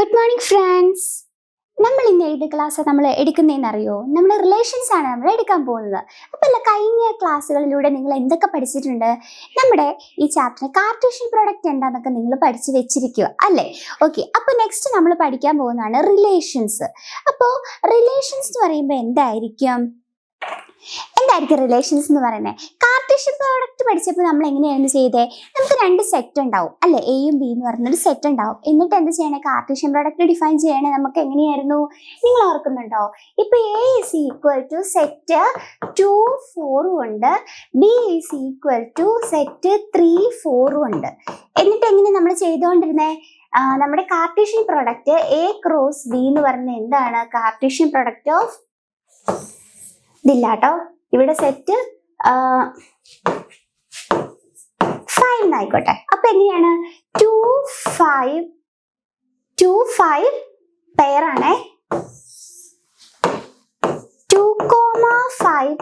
Good morning friends. നമ്മൾ ഇന്ന് ഏത് ക്ലാസ്സാണ് നമ്മൾ എടുക്കുന്നതെന്ന് അറിയോ? നമ്മുടെ റിലേഷൻസ് ആണ് നമ്മൾ എടുക്കാൻ പോകുന്നത്. അപ്പോൾ കഴിഞ്ഞ ക്ലാസ്സുകളിലൂടെ നിങ്ങൾ എന്തൊക്കെ പഠിച്ചിട്ടുണ്ട്? നമ്മുടെ ഈ ചാപ്റ്ററിന് കാർട്ടീഷ്യൻ പ്രോഡക്റ്റ് എന്താണെന്നൊക്കെ നിങ്ങൾ പഠിച്ചു വെച്ചിരിക്കുക അല്ലേ? ഓക്കെ, അപ്പോൾ നെക്സ്റ്റ് നമ്മൾ പഠിക്കാൻ പോകുന്നതാണ് റിലേഷൻസ്. അപ്പോൾ റിലേഷൻസ് എന്ന് പറയുമ്പോൾ എന്തായിരിക്കും റിലേഷൻസ് എന്ന് പറയുന്നത്? കാർട്ടീഷ്യൻ പ്രോഡക്റ്റ് പഠിച്ചപ്പോൾ നമ്മൾ എങ്ങനെയാണ് ചെയ്തേ? നമുക്ക് രണ്ട് സെറ്റ് ഉണ്ടാവും അല്ലെ, എയും ബി എന്ന് പറയുന്നൊരു സെറ്റ് ഉണ്ടാവും. എന്നിട്ട് എന്ത് ചെയ്യണേ? കാർട്ടീഷ്യൻ പ്രോഡക്റ്റ് ഡിഫൈൻ ചെയ്യണേ. നമുക്ക് എങ്ങനെയായിരുന്നു, നിങ്ങൾ ഓർക്കുന്നുണ്ടോ? ഇപ്പൊ A is equal to set 2 4 ഉണ്ട്, B is equal to set 3 4 ഉണ്ട്. എന്നിട്ട് എങ്ങനെ നമ്മൾ ചെയ്തുകൊണ്ടിരുന്നേ? നമ്മുടെ Cartesian product A cross B എന്ന് പറയുന്നത് എന്താണ്? കാർട്ടീഷ്യൻ പ്രോഡക്റ്റ് ഓഫ് ഇതില്ല കേട്ടോ, ഇവിടെ സെറ്റ് 5 എന്നായിക്കോട്ടെ. അപ്പൊ എങ്ങനെയാണ്? 2 5 പെയർ ആണേ. 2, 5,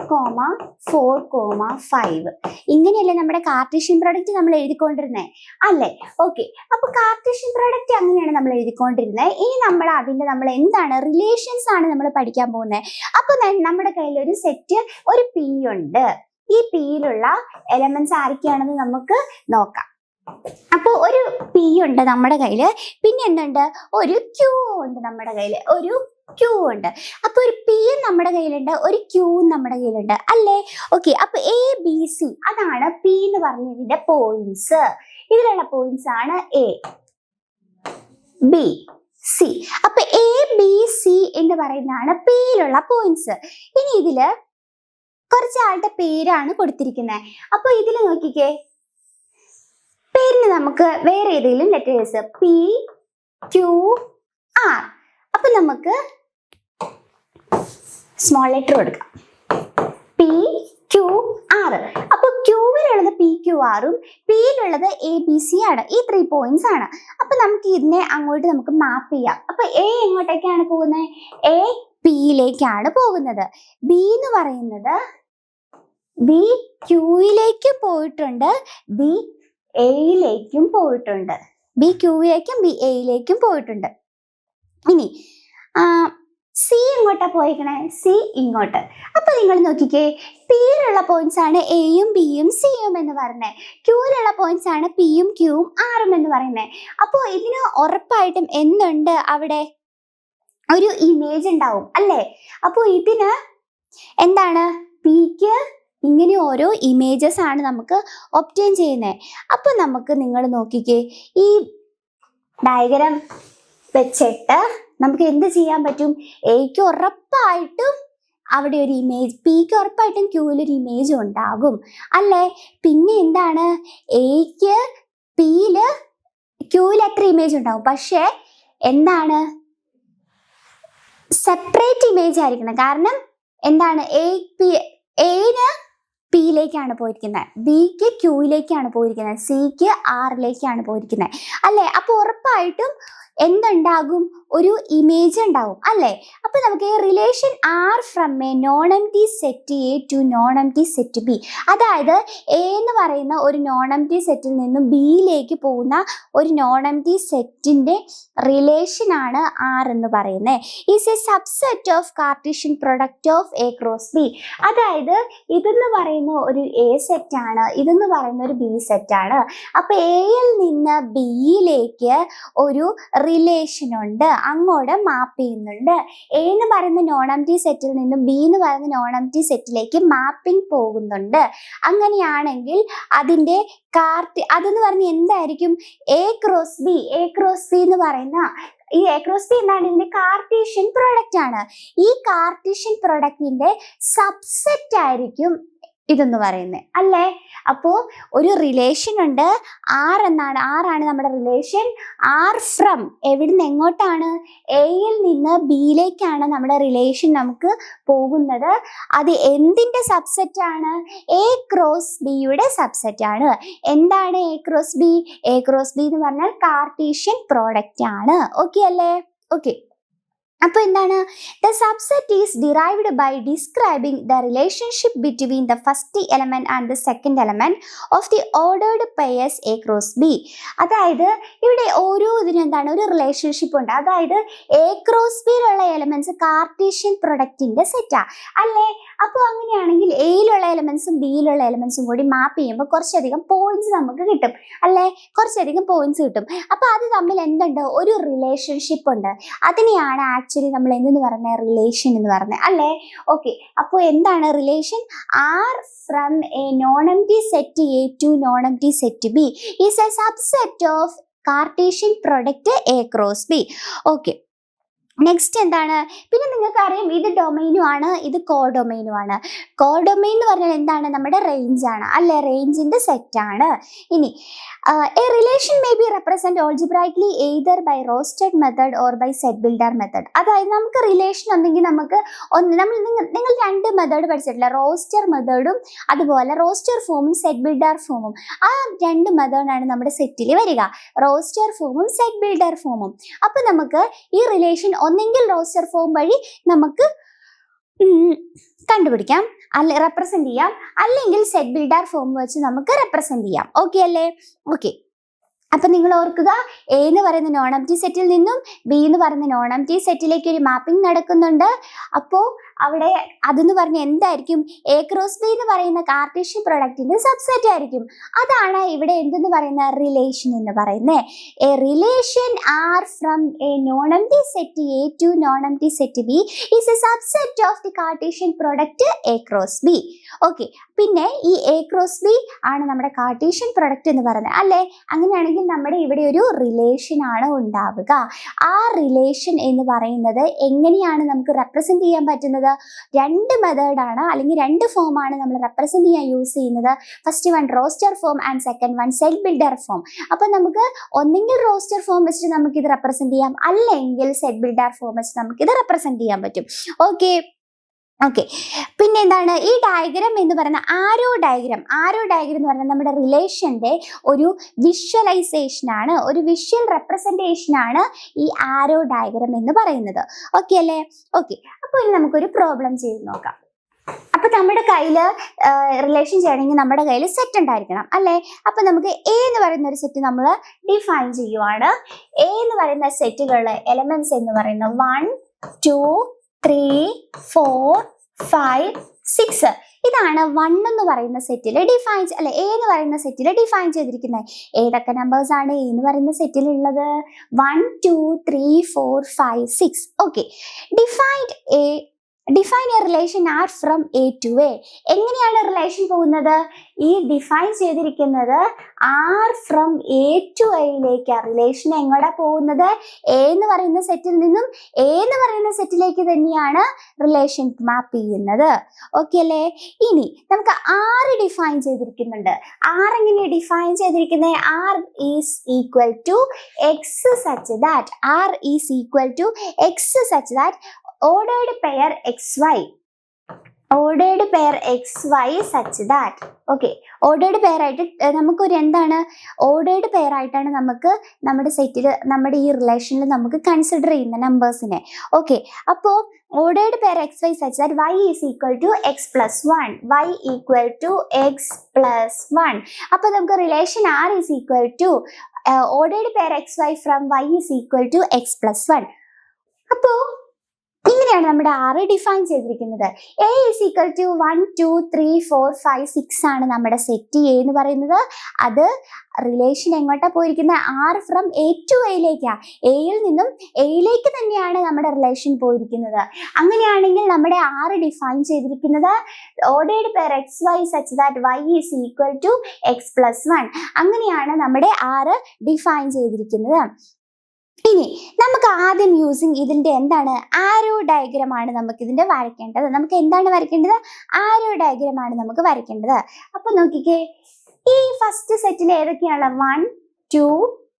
4, 5 ഇങ്ങനെയല്ലേ നമ്മുടെ കാർട്ടീഷ്യൻ പ്രോഡക്റ്റ് നമ്മൾ എഴുതിക്കൊണ്ടിരുന്നേ അല്ലേ? ഓക്കെ, അപ്പൊ കാർട്ടീഷ്യൻ പ്രോഡക്റ്റ് അങ്ങനെയാണ് നമ്മൾ എഴുതിക്കൊണ്ടിരുന്നത്. ഇനി നമ്മൾ എന്താണ് റിലേഷൻസ് ആണ് നമ്മൾ പഠിക്കാൻ പോകുന്നത്. അപ്പൊ നമ്മുടെ കയ്യിൽ ഒരു സെറ്റ്, ഒരു പി ഉണ്ട്. ഈ പിയിലുള്ള എലമെന്റ്സ് ആരൊക്കെയാണെന്ന് നമുക്ക് നോക്കാം. അപ്പൊ ഒരു പി ഉണ്ട് നമ്മുടെ കയ്യില്, പിന്നെ എന്തുണ്ട്? ഒരു ക്യൂ ഉണ്ട് നമ്മുടെ കയ്യില്, ഒരു ക്യൂ ഉണ്ട്. അപ്പൊ ഒരു പി നമ്മുടെ കയ്യിലുണ്ട്, ഒരു ക്യൂ നമ്മുടെ കയ്യിലുണ്ട് അല്ലേ? ഓക്കെ, അപ്പൊ എ ബി സി അതാണ് പി എന്ന് പറഞ്ഞതിന്റെ പോയിന്റ്സ്. ഇതിലുള്ള പോയിന്റ്സ് ആണ് എ ബി സി. അപ്പൊ എ ബി സി എന്ന് പറയുന്നതാണ് പിയിലുള്ള പോയിന്റ്സ്. ഇനി ഇതില് കുറച്ച് ആളുടെ പേരാണ് കൊടുത്തിരിക്കുന്നത്. അപ്പൊ ഇതിൽ നോക്കിക്കേ, പേരിന് നമുക്ക് വേറെ ഏതെങ്കിലും ലെറ്റേഴ്സ് പി ക്യു ആർ. അപ്പൊ നമുക്ക് സ്മോൾ ലെറ്റർ കൊടുക്കാം, പി ക്യു ആർ. അപ്പൊ ക്യൂവിലുള്ളത് പി ക്യു ആറും പിയിലുള്ളത് എ ബി സി ആണ്. ഈ 3 പോയിന്റ്സ് ആണ്. അപ്പൊ നമുക്ക് ഇതിനെ അങ്ങോട്ട് നമുക്ക് മാപ്പ് ചെയ്യാം. അപ്പൊ എ എങ്ങോട്ടേക്കാണ് പോകുന്നത്? എ പിയിലേക്കാണ് പോകുന്നത്. ബി എന്ന് പറയുന്നത് ബി ക്യൂയിലേക്കും പോയിട്ടുണ്ട്, ബി എയിലേക്കും പോയിട്ടുണ്ട്. ബി ക്യൂയിലേക്കും ബി എയിലേക്കും പോയിട്ടുണ്ട്. ഇനി സി എങ്ങോട്ടാ പോയിക്കണേ? സി ഇങ്ങോട്ട്. അപ്പൊ നിങ്ങൾ നോക്കിക്കേ, പിയിലുള്ള പോയിന്റ്സ് ആണ് എയും ബിയും സിയും എന്ന് പറയുന്നത്. ക്യൂയിലുള്ള പോയിന്റ്സ് ആണ് പിയും ക്യൂവും ആറും എന്ന് പറയുന്നത്. അപ്പോ ഇതിന് ഉറപ്പായിട്ടും എന്തുണ്ട്? അവിടെ ഒരു ഇമേജ് ഉണ്ടാവും അല്ലേ? അപ്പോ ഇതിന് എന്താണ്? പിക്ക് ഇങ്ങനെ ഓരോ ഇമേജസ് ആണ് നമുക്ക് ഒബ്റ്റെയിൻ ചെയ്യുന്നത്. അപ്പൊ നമുക്ക് നിങ്ങൾ നോക്കിക്കേ, ഈ ഡയഗ്രാം വെച്ചിട്ട് നമുക്ക് എന്ത് ചെയ്യാൻ പറ്റും? എക്ക് ഉറപ്പായിട്ടും അവിടെ ഒരു ഇമേജ്, പിക്ക് ഉറപ്പായിട്ടും ക്യൂവിൽ ഒരു ഇമേജ് ഉണ്ടാകും അല്ലേ? പിന്നെ എന്താണ്? എക്ക് പിയില് ക്യൂവിൽ എത്ര ഇമേജ് ഉണ്ടാവും? പക്ഷെ എന്താണ്? സെപ്പറേറ്റ് ഇമേജ് ആയിരിക്കണം. കാരണം എന്താണ്? എന് പിയിലേക്കാണ് പോയിരിക്കുന്നത്, ബിക്ക് ക്യൂയിലേക്കാണ് പോയിരിക്കുന്നത്, സിക്ക് ആറിലേക്കാണ് പോയിരിക്കുന്നത് അല്ലേ? അപ്പൊ ഉറപ്പായിട്ടും എന്തുണ്ടാകും? ഒരു ഇമേജ് ഉണ്ടാവും അല്ലേ? അപ്പൊ നമുക്ക് relation R from A non empty set A to non empty set B, അതായത് എ എന്ന് പറയുന്ന ഒരു നോൺ എംപ്റ്റി സെറ്റിൽ നിന്നും ബിയിലേക്ക് പോകുന്ന ഒരു നോൺ എംപ്റ്റി സെറ്റിന്റെ റിലേഷൻ ആണ് ആർ എന്ന് പറയുന്നത്. Is a subset of Cartesian product of A cross B. അതായത് ഇതെന്ന് പറയുന്ന ഒരു എ സെറ്റ് ആണ്, ഇതെന്ന് പറയുന്ന ഒരു ബി സെറ്റ് ആണ്. അപ്പൊ എയിൽ നിന്ന് ബിയിലേക്ക് ഒരു റിലേഷൻ ഉണ്ട്, അങ്ങോട്ട് മാപ്പ് ചെയ്യുന്നുണ്ട്. എ എന്ന് പറയുന്ന നോൺ എംപ്റ്റി സെറ്റിൽ നിന്നും ബി എന്ന് പറയുന്ന നോൺ എംപ്റ്റി സെറ്റിലേക്ക് മാപ്പിംഗ് പോകുന്നുണ്ട്. അങ്ങനെയാണെങ്കിൽ അതിന്റെ അതെന്ന് പറഞ്ഞ എന്തായിരിക്കും? A cross B. A cross B എന്ന് പറയുന്ന ഈ എ ക്രോസ് ബി എന്താണ്? ഇതിന്റെ കാർട്ടീഷ്യൻ പ്രോഡക്റ്റ് ആണ്. ഈ കാർട്ടീഷ്യൻ പ്രോഡക്റ്റിന്റെ സബ്സെറ്റ് ആയിരിക്കും ഇതെന്ന് പറയുന്നത് അല്ലേ? അപ്പോ ഒരു റിലേഷൻ ഉണ്ട്, ആറാണ് നമ്മുടെ റിലേഷൻ. ആർ ഫ്രം എവിടുന്ന് എങ്ങോട്ടാണ്? എയിൽ നിന്ന് ബിയിലേക്കാണ് നമ്മുടെ റിലേഷൻ നമുക്ക് പോകുന്നത്. അത് എന്തിന്റെ സബ്സെറ്റ് ആണ്? എ ക്രോസ് ബിയുടെ സബ്സെറ്റ് ആണ്. എന്താണ് A cross B? A cross B എന്ന് പറഞ്ഞാൽ കാർട്ടീഷ്യൻ പ്രോഡക്റ്റ് ആണ്. ഓക്കെ അല്ലേ? ഓക്കെ, അപ്പോൾ എന്താണ്? The subset is derived by describing the relationship between the first element and the second element of the ordered pairs A cross B. അതായത് ഇവിടെ ഓരോ ഇതിനും എന്താണ്, ഒരു റിലേഷൻഷിപ്പ് ഉണ്ട്. അതായത് എ ക്രോസ് ബിയിലുള്ള എലമെന്റ്സ് കാർട്ടീഷ്യൻ പ്രൊഡക്റ്റിന്റെ സെറ്റാ അല്ലേ? അപ്പോൾ അങ്ങനെയാണെങ്കിൽ എയിലുള്ള എലമെന്റ്സും ബിയിലുള്ള എലമെന്റ്സും കൂടി മാപ്പ് ചെയ്യുമ്പോൾ കുറച്ചധികം പോയിന്റ്സ് നമുക്ക് കിട്ടും അല്ലേ? കുറച്ചധികം പോയിന്റ്സ് കിട്ടും. അപ്പോൾ അത് തമ്മിൽ എന്തുണ്ട്? ഒരു റിലേഷൻഷിപ്പ് ഉണ്ട്. അതിനെയാണ് ആക്ച്വലി നമ്മൾ എന്തെന്ന് പറയുന്നത്? റിലേഷൻ എന്ന് പറയുന്നത് അല്ലേ? ഓക്കെ, അപ്പോൾ എന്താണ് relation? R from A non empty set A to non empty set B is a subset of Cartesian product A cross B. Okay, next എന്താണ്? പിന്നെ നിങ്ങൾക്ക് അറിയാം ഇത് ഡൊമൈനും ആണ്, ഇത് കോഡൊമൈനും ആണ്. കോഡൊമൈൻ എന്ന് പറഞ്ഞാൽ എന്താണ്? നമ്മുടെ റേഞ്ച് ആണ് അല്ലെ? റേഞ്ചിന്റെ സെറ്റ് ആണ്. ഇനി a relation may be represent algebraically either by roster method or by set builder method. അതായത് നമുക്ക് റിലേഷൻ ഉണ്ടെങ്കിൽ നമുക്ക് നിങ്ങൾ രണ്ട് മെത്തേഡ് പഠിച്ചിട്ടില്ല, റോസ്റ്റർ മെത്തേഡും അതുപോലെ റോസ്റ്റർ ഫോമും സെറ്റ് ബിൽഡർ ഫോമും. ആ രണ്ട് മെത്തേഡാണ് നമ്മുടെ സെറ്റിൽ വരിക, റോസ്റ്റർ ഫോമും സെറ്റ് ബിൽഡർ ഫോമും. അപ്പൊ നമുക്ക് ഈ റിലേഷൻ ഒന്നെങ്കിൽ റോസ്റ്റർ ഫോം വഴി നമുക്ക് കണ്ടുപിടിക്കാം, അല്ലെ റെപ്രസെന്റ് ചെയ്യാം, അല്ലെങ്കിൽ സെറ്റ് ബിൽഡർ ഫോം വെച്ച് നമുക്ക് റെപ്രസെന്റ് ചെയ്യാം. ഓക്കെ അല്ലേ? ഓക്കെ, അപ്പൊ നിങ്ങൾ ഓർക്കുക, എ എന്ന് പറയുന്ന നോൺ എംപ്റ്റി സെറ്റിൽ നിന്നും ബി എന്ന് പറയുന്ന നോൺ എംപ്റ്റി സെറ്റിലേക്ക് ഒരു മാപ്പിംഗ് നടക്കുന്നുണ്ട്. അപ്പോൾ അവിടെ അതെന്ന് പറഞ്ഞ എന്തായിരിക്കും? എ ക്രോസ് ബി എന്ന് പറയുന്ന കാർട്ടീഷ്യൻ പ്രൊഡക്റ്റിന്റെ സബ്സെറ്റ് ആയിരിക്കും. അതാണ് ഇവിടെ എന്തെന്ന് പറയുന്ന റിലേഷൻ എന്ന് പറയുന്നത്. A relation R from A non empty set A to non empty set B is a subset of the Cartesian product A cross B. Okay, പിന്നെ ഈ എ ക്രോസ് ബി ആണ് നമ്മുടെ കാർട്ടീഷ്യൻ പ്രൊഡക്റ്റ് എന്ന് പറയുന്നത് അല്ലേ? അങ്ങനെയാണെങ്കിൽ നമ്മുടെ ഇവിടെ ഒരു റിലേഷൻ ആണ് ഉണ്ടാവുക. ആ റിലേഷൻ എന്ന് പറയുന്നത് എങ്ങനെയാണ് നമുക്ക് റെപ്രസെന്റ് ചെയ്യാൻ പറ്റുന്നത്? രണ്ട് മെത്തേഡാണ് അല്ലെങ്കിൽ രണ്ട് ഫോമാണ് നമ്മൾ റെപ്രസെന്റ് ചെയ്യാൻ യൂസ് ചെയ്യുന്നത്. First one roster form and second one set builder form. അപ്പൊ നമുക്ക് ഒന്നെങ്കിൽ റോസ്റ്റർ ഫോം വെച്ചിട്ട് നമുക്ക് ഇത് റെപ്രസെന്റ് ചെയ്യാം, അല്ലെങ്കിൽ സെറ്റ് ബിൽഡർ ഫോം വെച്ച് നമുക്ക് ഇത് റെപ്രസെന്റ് ചെയ്യാൻ പറ്റും. ഓക്കെ, ഓക്കെ, പിന്നെ എന്താണ് ഈ ഡയഗ്രാം എന്ന് പറയുന്ന ആരോ ഡയഗ്രാം എന്ന് പറയുന്നത് നമ്മുടെ റിലേഷന്റെ ഒരു വിഷ്വലൈസേഷൻ ആണ്, ഒരു വിഷ്വൽ റെപ്രസെന്റേഷൻ ആണ് ഈ ആരോ ഡയഗ്രാം എന്ന് പറയുന്നത്. ഓക്കെ അല്ലേ? ഓക്കെ, അപ്പോൾ ഇനി നമുക്കൊരു പ്രോബ്ലം ചെയ്ത് നോക്കാം. അപ്പൊ നമ്മുടെ കയ്യിൽ റിലേഷൻ ചെയ്യണമെങ്കിൽ നമ്മുടെ കയ്യിൽ സെറ്റ് ഉണ്ടായിരിക്കണം അല്ലേ? അപ്പൊ നമുക്ക് എ എന്ന് പറയുന്ന ഒരു സെറ്റ് നമ്മൾ ഡിഫൈൻ ചെയ്യുവാണ്. എ എന്ന് പറയുന്ന സെറ്റുകളിലെ എലമെന്റ്സ് എന്ന് പറയുന്നത് 1 2 3 4 5 6. ഇതാണ് 1 എന്ന് പറയുന്ന സെറ്റിൽ ഡിഫൈൻ അല്ലെ എ എന്ന് പറയുന്ന സെറ്റിൽ ഡിഫൈൻ ചെയ്തിരിക്കുന്നത്. ഏതൊക്കെ നമ്പേഴ്സ് ആണ് എ എന്ന് പറയുന്ന സെറ്റിൽ ഉള്ളത്? 1 2 3 4 5 6. Okay, define a relation R from A to A. എങ്ങനെയാണ് റിലേഷൻ പോകുന്നത്? ഈ ഡിഫൈൻ ചെയ്തിരിക്കുന്നത് ആർ ഫ്രം എ ടു എയിലേക്ക്. റിലേഷൻ എങ്ങോട്ടാ പോകുന്നത്? എ എന്ന് പറയുന്ന സെറ്റിൽ നിന്നും എ എന്ന് പറയുന്ന സെറ്റിലേക്ക് തന്നെയാണ് റിലേഷൻ മാപ്പ് ചെയ്യുന്നത്. ഓക്കെ അല്ലേ? ഇനി നമുക്ക് ആർ ഡിഫൈൻ ചെയ്തിരിക്കുന്നുണ്ട്. ആർ എങ്ങനെ ഡിഫൈൻ ചെയ്തിരിക്കുന്നത്? R is equal to X such that ordered pair xy such that. Okay, ordered pair ആയിട്ട് നമുക്കൊരു എന്താണ് ഓർഡേർഡ് പെയർ ആയിട്ടാണ് നമുക്ക് നമ്മുടെ സെറ്റിൽ നമ്മുടെ ഈ റിലേഷനിൽ നമുക്ക് കൺസിഡർ ചെയ്യുന്ന നമ്പേഴ്സിനെ. ഓക്കെ, അപ്പോൾ ordered pair xy such that y is equal to x plus 1. അപ്പോൾ നമുക്ക് relation r is equal to ordered pair xy from y is equal to x plus 1. അപ്പോൾ ഇങ്ങനെയാണ് നമ്മുടെ ആർ ഡിഫൈൻ ചെയ്തിരിക്കുന്നത്. എ ഈസ് ഈക്വൽ ടു 1 2 3 4 5 6 ആണ് നമ്മുടെ set A എന്ന് പറയുന്നത്. അത് റിലേഷൻ എങ്ങോട്ടാ പോയിരിക്കുന്നത്? ആർ ഫ്രം എ ടു എയിലേക്കാ. എയിൽ നിന്നും എയിലേക്ക് തന്നെയാണ് നമ്മുടെ റിലേഷൻ പോയിരിക്കുന്നത്. അങ്ങനെയാണെങ്കിൽ നമ്മുടെ ആർ ഡിഫൈൻ ചെയ്തിരിക്കുന്നത് ordered pair X Y such that y is equal to X plus 1. അങ്ങനെയാണ് നമ്മുടെ ആർ ഡിഫൈൻ ചെയ്തിരിക്കുന്നത്. ഇനി നമുക്ക് ആദ്യം യൂസിങ് ഇതിന്റെ എന്താണ് ആരോ ഡയഗ്രാം ആണ് നമുക്ക് ഇതിന്റെ വരയ്ക്കേണ്ടത്. നമുക്ക് എന്താണ് വരയ്ക്കേണ്ടത്? ആരോ ഡയഗ്രാം ആണ് നമുക്ക് വരയ്ക്കേണ്ടത്. അപ്പൊ നോക്കിക്കേ, ഈ ഫസ്റ്റ് സെറ്റിൽ ഏതൊക്കെയാണ്? 1 2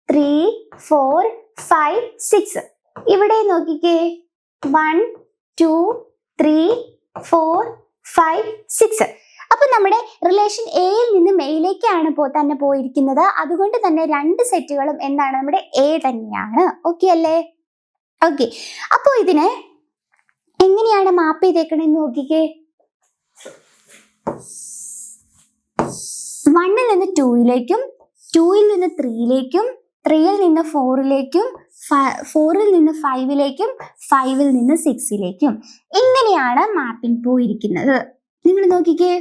3 4 5 6. ഇവിടെ നോക്കിക്കേ, 1 2 3 4 5 6. അപ്പൊ നമ്മുടെ റിലേഷൻ എയിൽ നിന്ന് എയിലേക്കാണ് തന്നെ പോയിരിക്കുന്നത്. അതുകൊണ്ട് തന്നെ രണ്ട് സെറ്റുകളും എന്താണ്? നമ്മുടെ എ തന്നെയാണ്. ഓക്കെ അല്ലേ? ഓക്കെ, അപ്പോൾ ഇതിനെ എങ്ങനെയാണ് മാപ്പ് ചെയ്തേക്കണെന്ന് നോക്കിക്കേ. 1-ൽ നിന്ന് 2-ലേക്കും 2-ൽ നിന്ന് 3-ലേക്കും 3-ൽ നിന്ന് 4-ലേക്കും 4-ൽ നിന്ന് 5-ലേക്കും 5-ൽ നിന്ന് 6-ലേക്കും ഇങ്ങനെയാണ് മാപ്പിംഗ് പോയിരിക്കുന്നത്. നിങ്ങൾ നോക്കിക്കേ.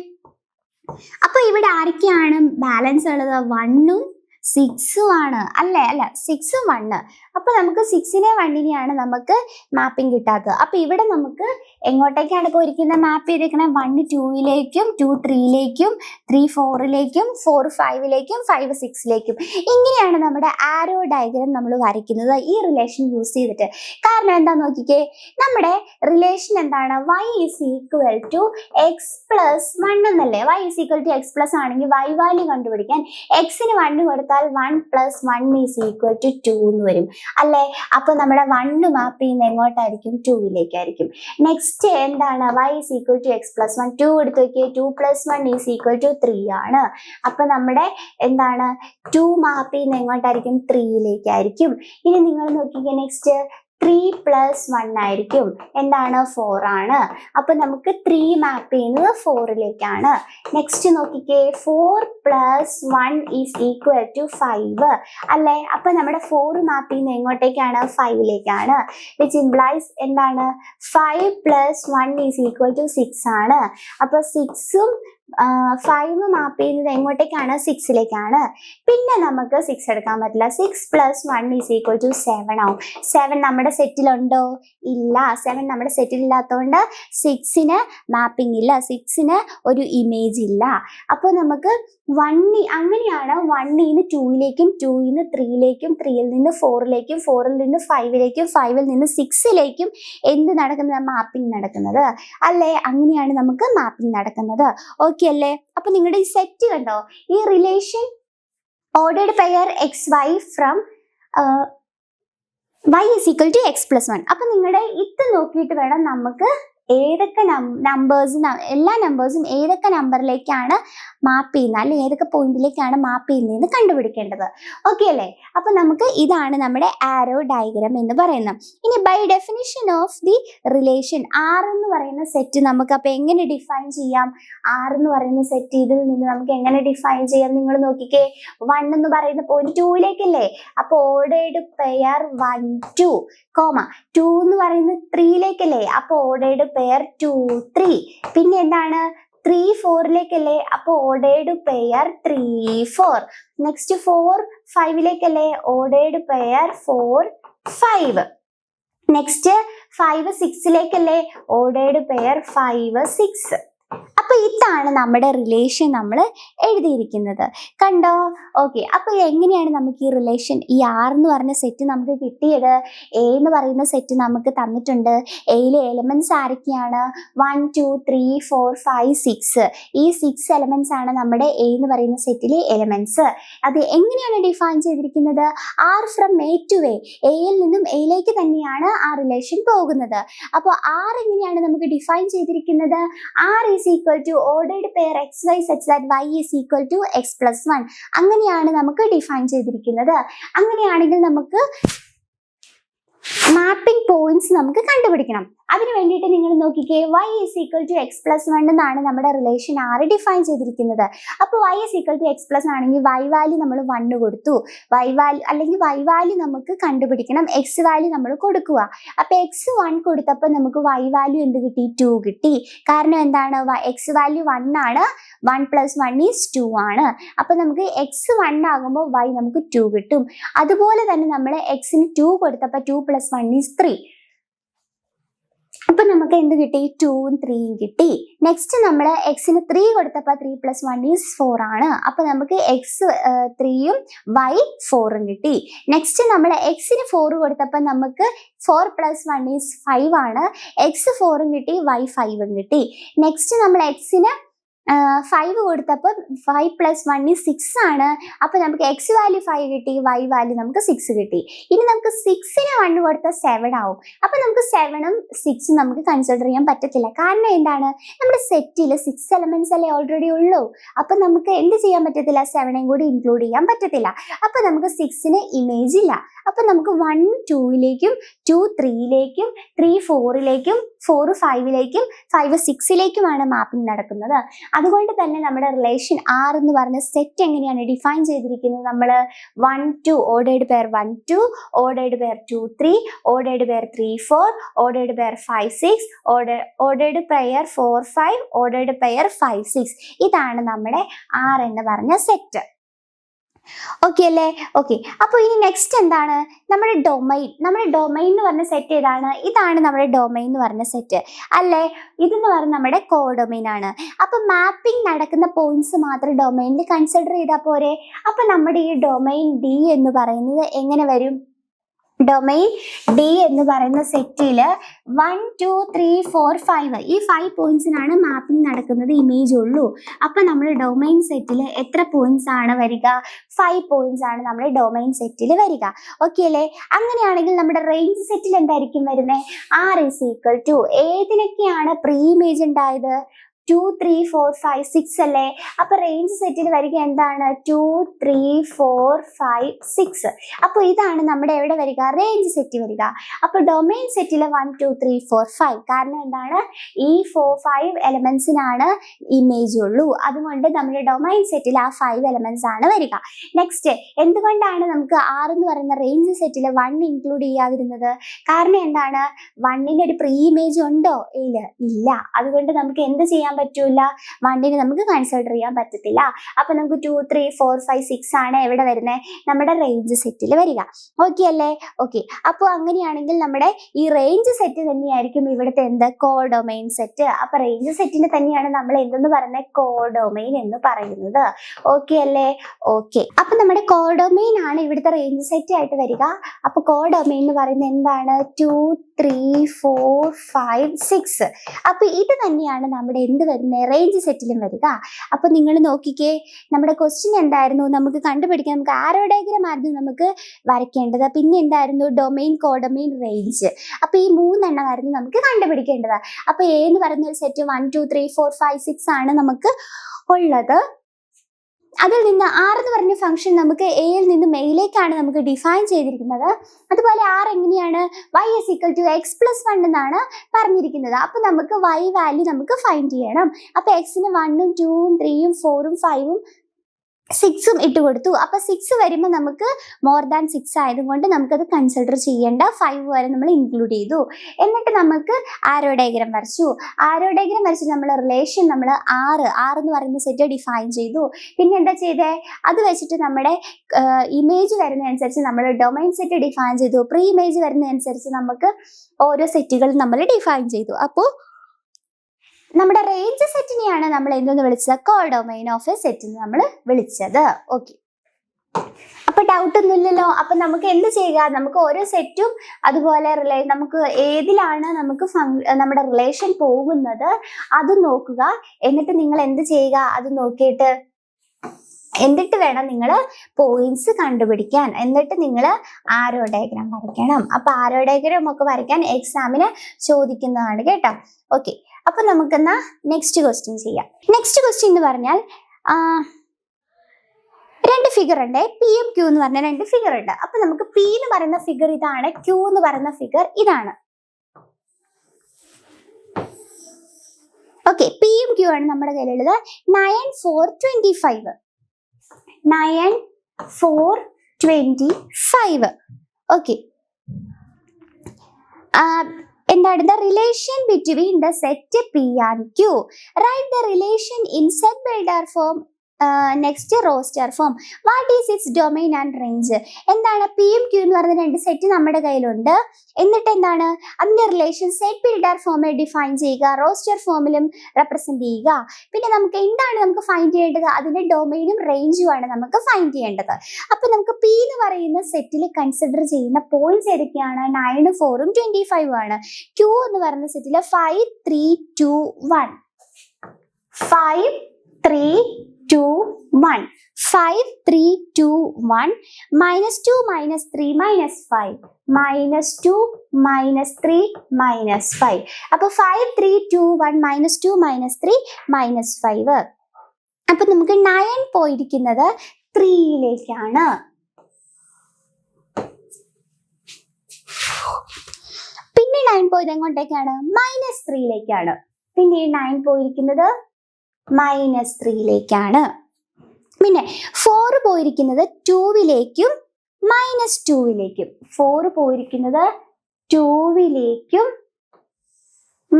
അപ്പൊ ഇവിടെ ആരൊക്കെയാണ് ബാലൻസ് ഉള്ളത്? 1-ഉം 6-ഉം ആണ് അല്ലേ? അല്ല, 6-ഉം 1. അപ്പൊ നമുക്ക് 6-നെ 1-നെയാണ് നമുക്ക് മാപ്പിംഗ് കിട്ടാത്തത്. അപ്പൊ ഇവിടെ നമുക്ക് എങ്ങോട്ടേക്കാണ് പോയിരിക്കുന്നത്? മാപ്പ് ചെയ്തേക്കണേ 1 2-ലേക്കും 2 3-ലേക്കും 3 4-ലേക്കും 4 5-ലേക്കും 5 6-ലേക്കും. ഇങ്ങനെയാണ് നമ്മുടെ ആരോ ഡയഗ്രം നമ്മൾ വരയ്ക്കുന്നത് ഈ റിലേഷൻ യൂസ് ചെയ്തിട്ട്. കാരണം എന്താ നോക്കിക്കേ, നമ്മുടെ റിലേഷൻ എന്താണ്? y is equal to X plus 1 എന്നല്ലേ? y is equal to X plus ആണെങ്കിൽ y വാല്യൂ കണ്ടുപിടിക്കാൻ എക്സിന് 1 കൊടുത്താൽ 1 + 1 ഈസ് ഈക്വൽ ടു 2 എന്ന് വരും അല്ലേ? അപ്പൊ നമ്മുടെ 1 മാപ്പ് ചെയ്യുന്ന എങ്ങോട്ടായിരിക്കും? 2-ലേക്കായിരിക്കും. നെക്സ്റ്റ് എന്താണ്? y is equal to X plus 1. 2 എടുത്ത് നോക്കിയേ, 2 + 1 ഈസ് ഈക്വൽ ടു 3 ആണ്. അപ്പൊ നമ്മുടെ എന്താണ്? 2 മാപ്പ് ചെയ്യുന്ന എങ്ങോട്ടായിരിക്കും? 3-ലേക്കായിരിക്കും. ഇനി നിങ്ങൾ നോക്കിക്കേ, നെക്സ്റ്റ് 3 + 1 ആയിരിക്കും. എന്താണ്? 4 ആണ്. അപ്പൊ നമുക്ക് 3 മാപ്പ് ചെയ്യുന്നത് 4-ലേക്കാണ്. നെക്സ്റ്റ് നോക്കിക്കേ, 4 + 1 ഈസ് ഈക്വൽ ടു 5 അല്ലേ? അപ്പൊ നമ്മുടെ 4 മാപ്പ് ചെയ്യുന്നത് എങ്ങോട്ടേക്കാണ്? 5-ലേക്കാണ്. വിച്ച് ഇംപ്ലൈസ് എന്താണ്? 5 + 1 ഈസ് ഈക്വൽ ടു 6 ആണ്. അപ്പൊ 6-ഉം 5 മാപ്പ് ചെയ്യുന്നത് എങ്ങോട്ടേക്കാണ്? 6-ലേക്കാണ്. പിന്നെ നമുക്ക് 6 എടുക്കാൻ പറ്റില്ല. 6 + 1 ഈസ് ഈക്വൽ ടു 7 ആവും. 7 നമ്മുടെ സെറ്റിലുണ്ടോ? ഇല്ല. 7 നമ്മുടെ സെറ്റിൽ ഇല്ലാത്തതുകൊണ്ട് 6-ന് മാപ്പിംഗ് ഇല്ല, 6-ന് ഒരു ഇമേജ് ഇല്ല. അപ്പോൾ നമുക്ക് 1 അങ്ങനെയാണ് 1-ൽ നിന്ന് 2-ലേക്കും 2-ൽ നിന്ന് 3-ലേക്കും 3-ൽ നിന്ന് 4-ലേക്കും 4-ൽ നിന്ന് 5-ലേക്കും 5-ൽ നിന്ന് 6-ലേക്കും എന്ത് നടക്കുന്നത്? മാപ്പിംഗ് നടക്കുന്നത് അല്ലേ? അങ്ങനെയാണ് നമുക്ക് മാപ്പിംഗ് നടക്കുന്നത്. ഓക്കെ അല്ലേ? അപ്പൊ നിങ്ങളുടെ ഈ സെറ്റ് കണ്ടോ, ഈ relation ordered pair XY from y is equal to X plus 1. അപ്പൊ നിങ്ങളുടെ ഇത് നോക്കിയിട്ട് വേണം നമുക്ക് ഏതൊക്കെ നമ്പേഴ്സ്, എല്ലാ നമ്പേഴ്സും ഏതൊക്കെ നമ്പറിലേക്കാണ് മാപ്പ് ചെയ്യുന്നത്, അല്ലെങ്കിൽ ഏതൊക്കെ പോയിന്റിലേക്കാണ് മാപ്പ് ചെയ്യുന്നതെന്ന് കണ്ടുപിടിക്കേണ്ടത്. ഓക്കെ അല്ലേ? അപ്പൊ നമുക്ക് ഇതാണ് നമ്മുടെ ആരോ ഡയഗ്രാം എന്ന് പറയുന്നത്. ഇനി by definition of the relation R എന്ന് പറയുന്ന സെറ്റ് നമുക്ക് അപ്പൊ എങ്ങനെ ഡിഫൈൻ ചെയ്യാം? R എന്ന് പറയുന്ന സെറ്റ് ഇതിൽ നിന്ന് നമുക്ക് എങ്ങനെ ഡിഫൈൻ ചെയ്യാം? നിങ്ങൾ നോക്കിക്കേ, 1 എന്ന് പറയുന്ന പോയിന്റ് 2-ലേക്കല്ലേ? അപ്പൊ ഓർഡേർഡ് പെയർ 1 2, 2 എന്ന് പറയുന്നത് 3-ലേക്കല്ലേ? അപ്പൊ ഓർഡേർഡ് പെയർ 2 3. പിന്നെ എന്താണ്? 3 4-ലേക്കല്ലേ? അപ്പൊ ഓർഡേർഡ് പെയർ 3 4. നെക്സ്റ്റ് 4 5-ലേക്കല്ലേ? Ordered pair 4 5. നെക്സ്റ്റ് 5 6-ലേക്കല്ലേ? Ordered pair 5 6. അപ്പൊ ഇതാണ് നമ്മുടെ റിലേഷൻ നമ്മൾ എഴുതിയിരിക്കുന്നത്. കണ്ടോ? ഓക്കെ, അപ്പൊ എങ്ങനെയാണ് നമുക്ക് ഈ റിലേഷൻ, ഈ R എന്ന് പറഞ്ഞ സെറ്റ് നമുക്ക് കിട്ടിയത്? A എന്ന് പറയുന്ന സെറ്റ് നമുക്ക് തന്നിട്ടുണ്ട്. എയിലെ എലമെന്റ്സ് ആരൊക്കെയാണ്? 1 2 3 4 5 6. ഈ 6 എലമെന്റ്സ് ആണ് നമ്മുടെ A എന്ന് പറയുന്ന സെറ്റിലെ എലമെന്റ്സ്. അത് എങ്ങനെയാണ് ഡിഫൈൻ ചെയ്തിരിക്കുന്നത്? R from A to A, എയിൽ നിന്നും എയിലേക്ക് തന്നെയാണ് ആ റിലേഷൻ പോകുന്നത്. അപ്പോൾ R എങ്ങനെയാണ് നമുക്ക് ഡിഫൈൻ ചെയ്തിരിക്കുന്നത്? R is equal to ordered pair XY such that y is equal to X plus 1. അങ്ങനെയാണ് നമുക്ക് ഡിഫൈൻ ചെയ്തിരിക്കുന്നത്. അങ്ങനെയാണെങ്കിൽ നമുക്ക് മാപ്പിംഗ് പോയിന്റ്സ് നമുക്ക് കണ്ടുപിടിക്കണം. അതിന് വേണ്ടിയിട്ട് നിങ്ങൾ നോക്കിക്കേ, y is equal to X plus 1 എന്നാണ് നമ്മുടെ റിലേഷൻ R ഡിഫൈൻ ചെയ്തിരിക്കുന്നത്. അപ്പോൾ y is equal to X plus ആണെങ്കിൽ y വാല്യൂ നമ്മൾ 1 കൊടുത്തു. y വാല്യൂ അല്ലെങ്കിൽ y വാല്യൂ നമുക്ക് കണ്ടുപിടിക്കണം, x വാല്യൂ നമ്മൾ കൊടുക്കുക. അപ്പോൾ x 1 കൊടുത്തപ്പോൾ നമുക്ക് y വാല്യൂ എന്ത് കിട്ടി? 2 കിട്ടി. കാരണം എന്താണ്? x വാല്യൂ 1 ആണ്, 1 + 1 ഈസ് 2 ആണ്. അപ്പോൾ നമുക്ക് x 1 ആകുമ്പോൾ y നമുക്ക് 2 കിട്ടും. അതുപോലെ തന്നെ നമ്മൾ x-ന് 2 കൊടുത്തപ്പോൾ 2 + 1 ഈസ് 3. അപ്പൊ നമുക്ക് എന്ത് കിട്ടി? 2ഉം 3ഉം കിട്ടി. നെക്സ്റ്റ് നമ്മൾ x-ന് 3 കൊടുത്തപ്പോൾ 3 + 1 ഈസ് 4 ആണ്. അപ്പൊ നമുക്ക് x 3ഉം y 4ഉം കിട്ടി. നെക്സ്റ്റ് നമ്മൾ x-ന് 4 കൊടുത്തപ്പോൾ നമുക്ക് 4 + 1 ഈസ് 5 ആണ്. x 4ഉം കിട്ടി, y 5ഉം കിട്ടി. നെക്സ്റ്റ് നമ്മൾ x-ന് 5 കൊടുത്തപ്പോൾ 5 + 1 = 6 ആണ്. അപ്പൊ നമുക്ക് എക്സ് വാല്യൂ 5 കിട്ടി, വൈ വാല്യൂ നമുക്ക് 6 കിട്ടി. ഇനി നമുക്ക് 6ന് 1 കൊടുത്താൽ 7 ആവും. അപ്പൊ നമുക്ക് 7ഉം 6ഉം നമുക്ക് കൺസിഡർ ചെയ്യാൻ പറ്റത്തില്ല. കാരണം എന്താണ്, നമ്മുടെ സെറ്റിൽ 6 എലമെന്റ്സ് അല്ലേ ഓൾറെഡി ഉള്ളൂ. അപ്പൊ നമുക്ക് എന്ത് ചെയ്യാൻ പറ്റത്തില്ല, 7ഉം കൂടി ഇൻക്ലൂഡ് ചെയ്യാൻ പറ്റത്തില്ല. അപ്പൊ നമുക്ക് 6ന് ഇമേജ് ഇല്ല. അപ്പൊ നമുക്ക് 1 2ലേക്കും 2 3ലേക്കും 3 4ലേക്കും 4 5ലേക്കും 5 6ലേക്കുമാണ് മാപ്പിംഗ് നടക്കുന്നത്. അതുകൊണ്ട് തന്നെ നമ്മുടെ റിലേഷൻ R എന്ന് പറഞ്ഞ സെറ്റ് എങ്ങനെയാണ് ഡിഫൈൻ ചെയ്തിരിക്കുന്നത്, നമ്മൾ 1 2 ordered pair 1 2, ordered pair 2 3, ordered pair 3 4, ordered pair 5 6, ordered pair 4 5, ordered pair 5 6. ഇതാണ് നമ്മുടെ R എന്ന് പറഞ്ഞ സെറ്റ്. ഓക്കെ അല്ലേ? ഓക്കെ. അപ്പോൾ ഇനി നെക്സ്റ്റ് എന്താണ്, നമ്മുടെ ഡൊമൈൻ. നമ്മുടെ ഡൊമൈൻ എന്ന് പറഞ്ഞ സെറ്റ് ഏതാണ്? ഇതാണ് നമ്മുടെ ഡൊമൈൻ എന്ന് പറഞ്ഞ സെറ്റ് അല്ലേ. ഇതെന്ന് പറഞ്ഞാൽ നമ്മുടെ കോഡൊമൈൻ ആണ്. അപ്പൊ മാപ്പിംഗ് നടക്കുന്ന പോയിന്റ്സ് മാത്രം ഡൊമൈനിൽ കൺസിഡർ ചെയ്താൽ പോരെ. അപ്പൊ നമ്മുടെ ഈ ഡൊമൈൻ D എന്ന് പറയുന്നത് എങ്ങനെ വരും? ഡൊമൈൻ D എന്ന് പറയുന്ന സെറ്റില് 1 2 3 4 5 ഈ 5 പോയിന്റ്സിനാണ് മാപ്പിംഗ് നടക്കുന്നത്, ഇമേജ് ഉള്ളൂ. അപ്പൊ നമ്മുടെ ഡൊമൈൻ സെറ്റിൽ എത്ര പോയിന്റ്സ് ആണ് വരിക? 5 പോയിന്റ്സ് ആണ് നമ്മുടെ ഡൊമൈൻ സെറ്റിൽ വരിക. ഓക്കെ അല്ലേ? അങ്ങനെയാണെങ്കിൽ നമ്മുടെ റേഞ്ച് സെറ്റിൽ എന്തായിരിക്കും വരുന്നത്? R = ഏതിനൊക്കെയാണ് പ്രീ ഇമേജ് ഉണ്ടായത്? 2 3 4 5 6 അല്ലേ. അപ്പൊ റേഞ്ച് സെറ്റിൽ വരിക എന്താണ്? 2 3 4 5 6. അപ്പൊ ഇതാണ് നമ്മുടെ എവിടെ വരിക? റേഞ്ച് സെറ്റ് വരിക. അപ്പൊ ഡൊമൈൻ സെറ്റിൽ 1 2 3 4 5. കാരണം എന്താണ്, ഈ 4 5 എലമെന്റ്സിനാണ് ഇമേജ് ഉള്ളൂ. അതുകൊണ്ട് നമ്മുടെ ഡൊമൈൻ സെറ്റിൽ ആ 5 എലമെന്റ്സ് ആണ് വരിക. നെക്സ്റ്റ്, എന്തുകൊണ്ടാണ് നമുക്ക് R എന്ന് പറയുന്ന റേഞ്ച് സെറ്റിൽ 1 ഇൻക്ലൂഡ് ചെയ്യാതിരുന്നത്? കാരണം എന്താണ്, 1ന് ഒരു പ്രീ ഇമേജ് ഉണ്ടോ? ഇല്ല. അതുകൊണ്ട് നമുക്ക് എന്ത് ചെയ്യാൻ പറ്റൂല, 1ന് നമുക്ക് കൺസിഡർ ചെയ്യാൻ പറ്റത്തില്ല. അപ്പൊ നമുക്ക് 2 3 4 5 6 ആണ് എവിടെ വരുന്നത്? നമ്മുടെ റേഞ്ച് സെറ്റിൽ വരിക. ഓക്കെ അല്ലേ? ഓക്കെ. അപ്പോൾ അങ്ങനെയാണെങ്കിൽ നമ്മുടെ ഈ റേഞ്ച് സെറ്റ് തന്നെയായിരിക്കും ഇവിടുത്തെ എന്ത്? Codomain set. അപ്പൊ റേഞ്ച് സെറ്റിന് തന്നെയാണ് നമ്മൾ എന്തെന്ന് പറയുന്നത്? കോഡൊമൈൻ എന്ന് പറയുന്നത്. ഓക്കെ അല്ലേ? ഓക്കെ. അപ്പൊ നമ്മുടെ കോഡൊമൈൻ ആണ് ഇവിടുത്തെ റേഞ്ച് സെറ്റ് ആയിട്ട് വരിക. അപ്പൊ കോഡൊമൈൻ എന്ന് പറയുന്നത് എന്താണ്? 2 3 4 5 6. അപ്പൊ ഇത് തന്നെയാണ് നമ്മുടെ എന്ത് വരുന്നത്? റേഞ്ച് സെറ്റിലും വരിക. അപ്പൊ നിങ്ങൾ നോക്കിക്കേ, നമ്മുടെ ക്വസ്റ്റ്യൻ എന്തായിരുന്നു? നമുക്ക് കണ്ടുപിടിക്കാൻ നമുക്ക് ആരോ ഡയഗ്രം ആയിരുന്നു നമുക്ക് വരയ്ക്കേണ്ടത്. പിന്നെ എന്തായിരുന്നു? Domain, codomain, range. അപ്പൊ ഈ 3 എണ്ണമായിരുന്നു നമുക്ക് കണ്ടുപിടിക്കേണ്ടത്. അപ്പൊ A എന്ന് പറയുന്ന ഒരു സെറ്റ് 1 2 3 4 5 6 ആണ് നമുക്ക് ഉള്ളത്. അതിൽ നിന്ന് R എന്ന് പറഞ്ഞ ഫംഗ്ഷൻ നമുക്ക് എയിൽ നിന്ന് മെയിലേക്കാണ് നമുക്ക് ഡിഫൈൻ ചെയ്തിരിക്കുന്നത്. അതുപോലെ R എങ്ങനെയാണ്? Y = x + 1 എന്നാണ് പറഞ്ഞിരിക്കുന്നത്. അപ്പൊ നമുക്ക് Y വാല്യൂ നമുക്ക് ഫൈൻഡ് ചെയ്യണം. അപ്പൊ Xന് 1ഉം 2ഉം 3ഉം 4ഉം 5ഉം 6ഉം ഇട്ട് കൊടുത്തു. അപ്പൊ 6 വരുമ്പോൾ നമുക്ക് മോർ ദാൻ 6 ആയതുകൊണ്ട് നമുക്കത് കൺസിഡർ ചെയ്യേണ്ട. 5 വരെ നമ്മൾ ഇൻക്ലൂഡ് ചെയ്തു. എന്നിട്ട് നമുക്ക് ആരോ ഡയഗ്രം വരച്ചു. ആരോ ഡയഗ്രം വരച്ചിട്ട് നമ്മൾ റിലേഷൻ നമ്മൾ R എന്ന് പറയുന്ന സെറ്റ് ഡിഫൈൻ ചെയ്തു. പിന്നെ എന്താ ചെയ്തേ? അത് വെച്ചിട്ട് നമ്മുടെ ഇമേജ് വരുന്നതനുസരിച്ച് നമ്മൾ ഡൊമൈൻ സെറ്റ് ഡിഫൈൻ ചെയ്തു. പ്രീ ഇമേജ് വരുന്നതനുസരിച്ച് നമുക്ക് ഓരോ സെറ്റുകളും നമ്മൾ ഡിഫൈൻ ചെയ്തു. അപ്പോൾ നമ്മുടെ റേഞ്ച് സെറ്റിനെയാണ് നമ്മൾ എന്തെന്ന് വിളിച്ചത്? കോഡൊമൈൻ ഓഫ് എ സെറ്റ് എന്ന് നമ്മൾ വിളിച്ചത്. ഓക്കെ. അപ്പൊ ഡൗട്ട് ഒന്നുമില്ലല്ലോ. അപ്പൊ നമുക്ക് എന്ത് ചെയ്യുക? നമുക്ക് ഓരോ സെറ്റും അതുപോലെ നമുക്ക് ഏതിലാണ് നമുക്ക് നമ്മുടെ റിലേഷൻ പോകുന്നത് അത് നോക്കുക. എന്നിട്ട് നിങ്ങൾ എന്ത് ചെയ്യുക? അത് നോക്കിയിട്ട് എന്നിട്ട് വേണം നിങ്ങൾ പോയിന്റ്സ് കണ്ടുപിടിക്കാൻ. എന്നിട്ട് നിങ്ങൾ ആരോ ഡയഗ്രാം വരയ്ക്കണം. അപ്പൊ ആരോ ഡയഗ്രാം ഒക്കെ വരയ്ക്കാൻ എക്സാമിന് ചോദിക്കുന്നതാണ് കേട്ടോ. ഓക്കെ. അപ്പൊ നമുക്കെന്നാ നെക്സ്റ്റ് ക്വസ്റ്റ്യൻ ചെയ്യാം. നെക്സ്റ്റ് ക്വസ്റ്റ്യൻ എന്ന് പറഞ്ഞാൽ 2 ഫിഗർ ഉണ്ട്. P-യും Q എന്ന് പറഞ്ഞ 2 ഫിഗർ ഉണ്ട്. അപ്പൊ നമുക്ക് P എന്ന് പറയുന്ന ഫിഗർ ഇതാണ്, Q എന്ന് പറയുന്ന ഫിഗർ ഇതാണ്. ഓക്കെ. P-യും Q ആണ് നമ്മുടെ കയ്യിലുള്ളത്. 9 4 25. 9 4 25. ഓക്കെ. എന്താണ്? The relation between the set P and Q. Write the relation in set builder form. Next roster form. What is its domain and range? എന്താണ്? P-യും Q എന്ന് പറയുന്ന 2 സെറ്റ് നമ്മുടെ കയ്യിലുണ്ട്. എന്നിട്ട് എന്താണ്? അതിന്റെ റിലേഷൻ സെറ്റ് ബിൽഡർ ഫോമിൽ ഡിഫൈൻ ചെയ്യുക, റോസ്റ്റർ ഫോമിലും റെപ്രസെന്റ് ചെയ്യുക. പിന്നെ നമുക്ക് എന്താണ് നമുക്ക് ഫൈൻഡ് ചെയ്യേണ്ടത്? അതിന്റെ ഡൊമൈനും റേഞ്ചും ആണ് നമുക്ക് ഫൈൻഡ് ചെയ്യേണ്ടത്. അപ്പൊ നമുക്ക് P എന്ന് പറയുന്ന സെറ്റിൽ കൺസിഡർ ചെയ്യുന്ന പോയിന്റ്സ് ഏതൊക്കെയാണ്? 9 4ഉം 25 ആണ്. Q എന്ന് പറയുന്ന സെറ്റിൽ 5 3 2 1. 5 3, 2, 1. 5, 3, 2, 1. -2, -3, -5. -2, -3, -5. അപ്പൊ 5, 3, 2, 1, -2, -3, -5. അപ്പൊ നമുക്ക് 9 പോയിരിക്കുന്നത് 3യിലേക്കാണ്. പിന്നെ 9 പോയത് എങ്ങോട്ടേക്കാണ്? -3യിലേക്കാണ്. പിന്നെ 9 പോയിരിക്കുന്നത് -3യിലേക്കാണ്. പിന്നെ 4 പോയിരിക്കുന്നത് 2വിലേക്കും -2വിലേക്കും. 4 പോയിരിക്കുന്നത് 2വിലേക്കും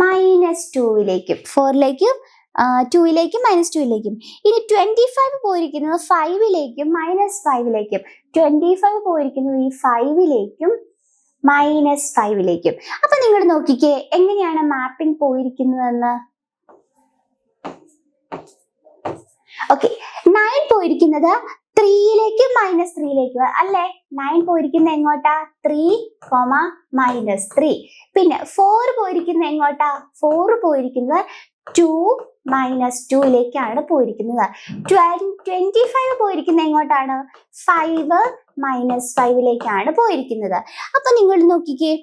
-2വിലേക്കും. 4ലേക്കും 2യിലേക്കും -2യിലേക്കും. ഇനി 25 പോയിരിക്കുന്നത് 5ലേക്കും -5ലേക്കും. 25 പോയിരിക്കുന്നത് ഈ 5ലേക്കും -5ലേക്കും. അപ്പൊ നിങ്ങൾ നോക്കിക്കേ എങ്ങനെയാണ് മാപ്പിംഗ് പോയിരിക്കുന്നതെന്ന്. ഓക്കെ, 9 പോയിരിക്കുന്നത് 3യിലേക്കും -3യിലേക്കും അല്ലേ? 9 പോയിരിക്കുന്നത് എങ്ങോട്ടാ? 3, -3. പിന്നെ 4 പോയിരിക്കുന്നത് എങ്ങോട്ടാ? 4 പോയിരിക്കുന്നത് 2, -2യിലേക്കാണ് പോയിരിക്കുന്നത്. 25 പോയിരിക്കുന്നത് എങ്ങോട്ടാണ്? 5, -5ലേക്കാണ് പോയിരിക്കുന്നത്. അപ്പൊ നിങ്ങൾ നോക്കിക്കേ,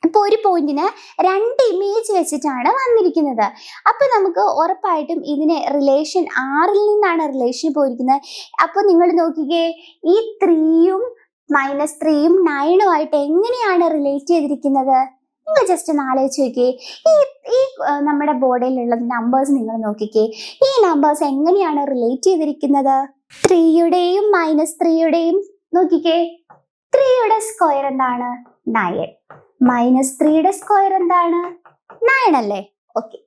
ഇപ്പൊ ഒരു പോയിന്റിന് 2 ഇമേജ് വെച്ചിട്ടാണ് വന്നിരിക്കുന്നത്. അപ്പൊ നമുക്ക് ഉറപ്പായിട്ടും ഇതിന് റിലേഷൻ 6ൽ നിന്നാണ് റിലേഷൻ പോയിരിക്കുന്നത്. അപ്പൊ നിങ്ങൾ നോക്കിക്കേ, ഈ 3യും -3യും 9ഉമായിട്ട് എങ്ങനെയാണ് റിലേറ്റ് ചെയ്തിരിക്കുന്നത്? നിങ്ങൾ ജസ്റ്റ് ഒന്ന് ആലോചിച്ച് നോക്കിയേ. ഈ നമ്മുടെ ബോർഡിലുള്ള നമ്പേഴ്സ് നിങ്ങൾ നോക്കിക്കേ, ഈ നമ്പേഴ്സ് എങ്ങനെയാണ് റിലേറ്റ് ചെയ്തിരിക്കുന്നത്? 3യുടെയും -3യുടെയും നോക്കിക്കേ, 3യുടെ സ്ക്വയർ എന്താണ്? 9. -3യുടെ സ്ക്വയർ എന്താണ്? 9 അല്ലേ? ഓക്കെ.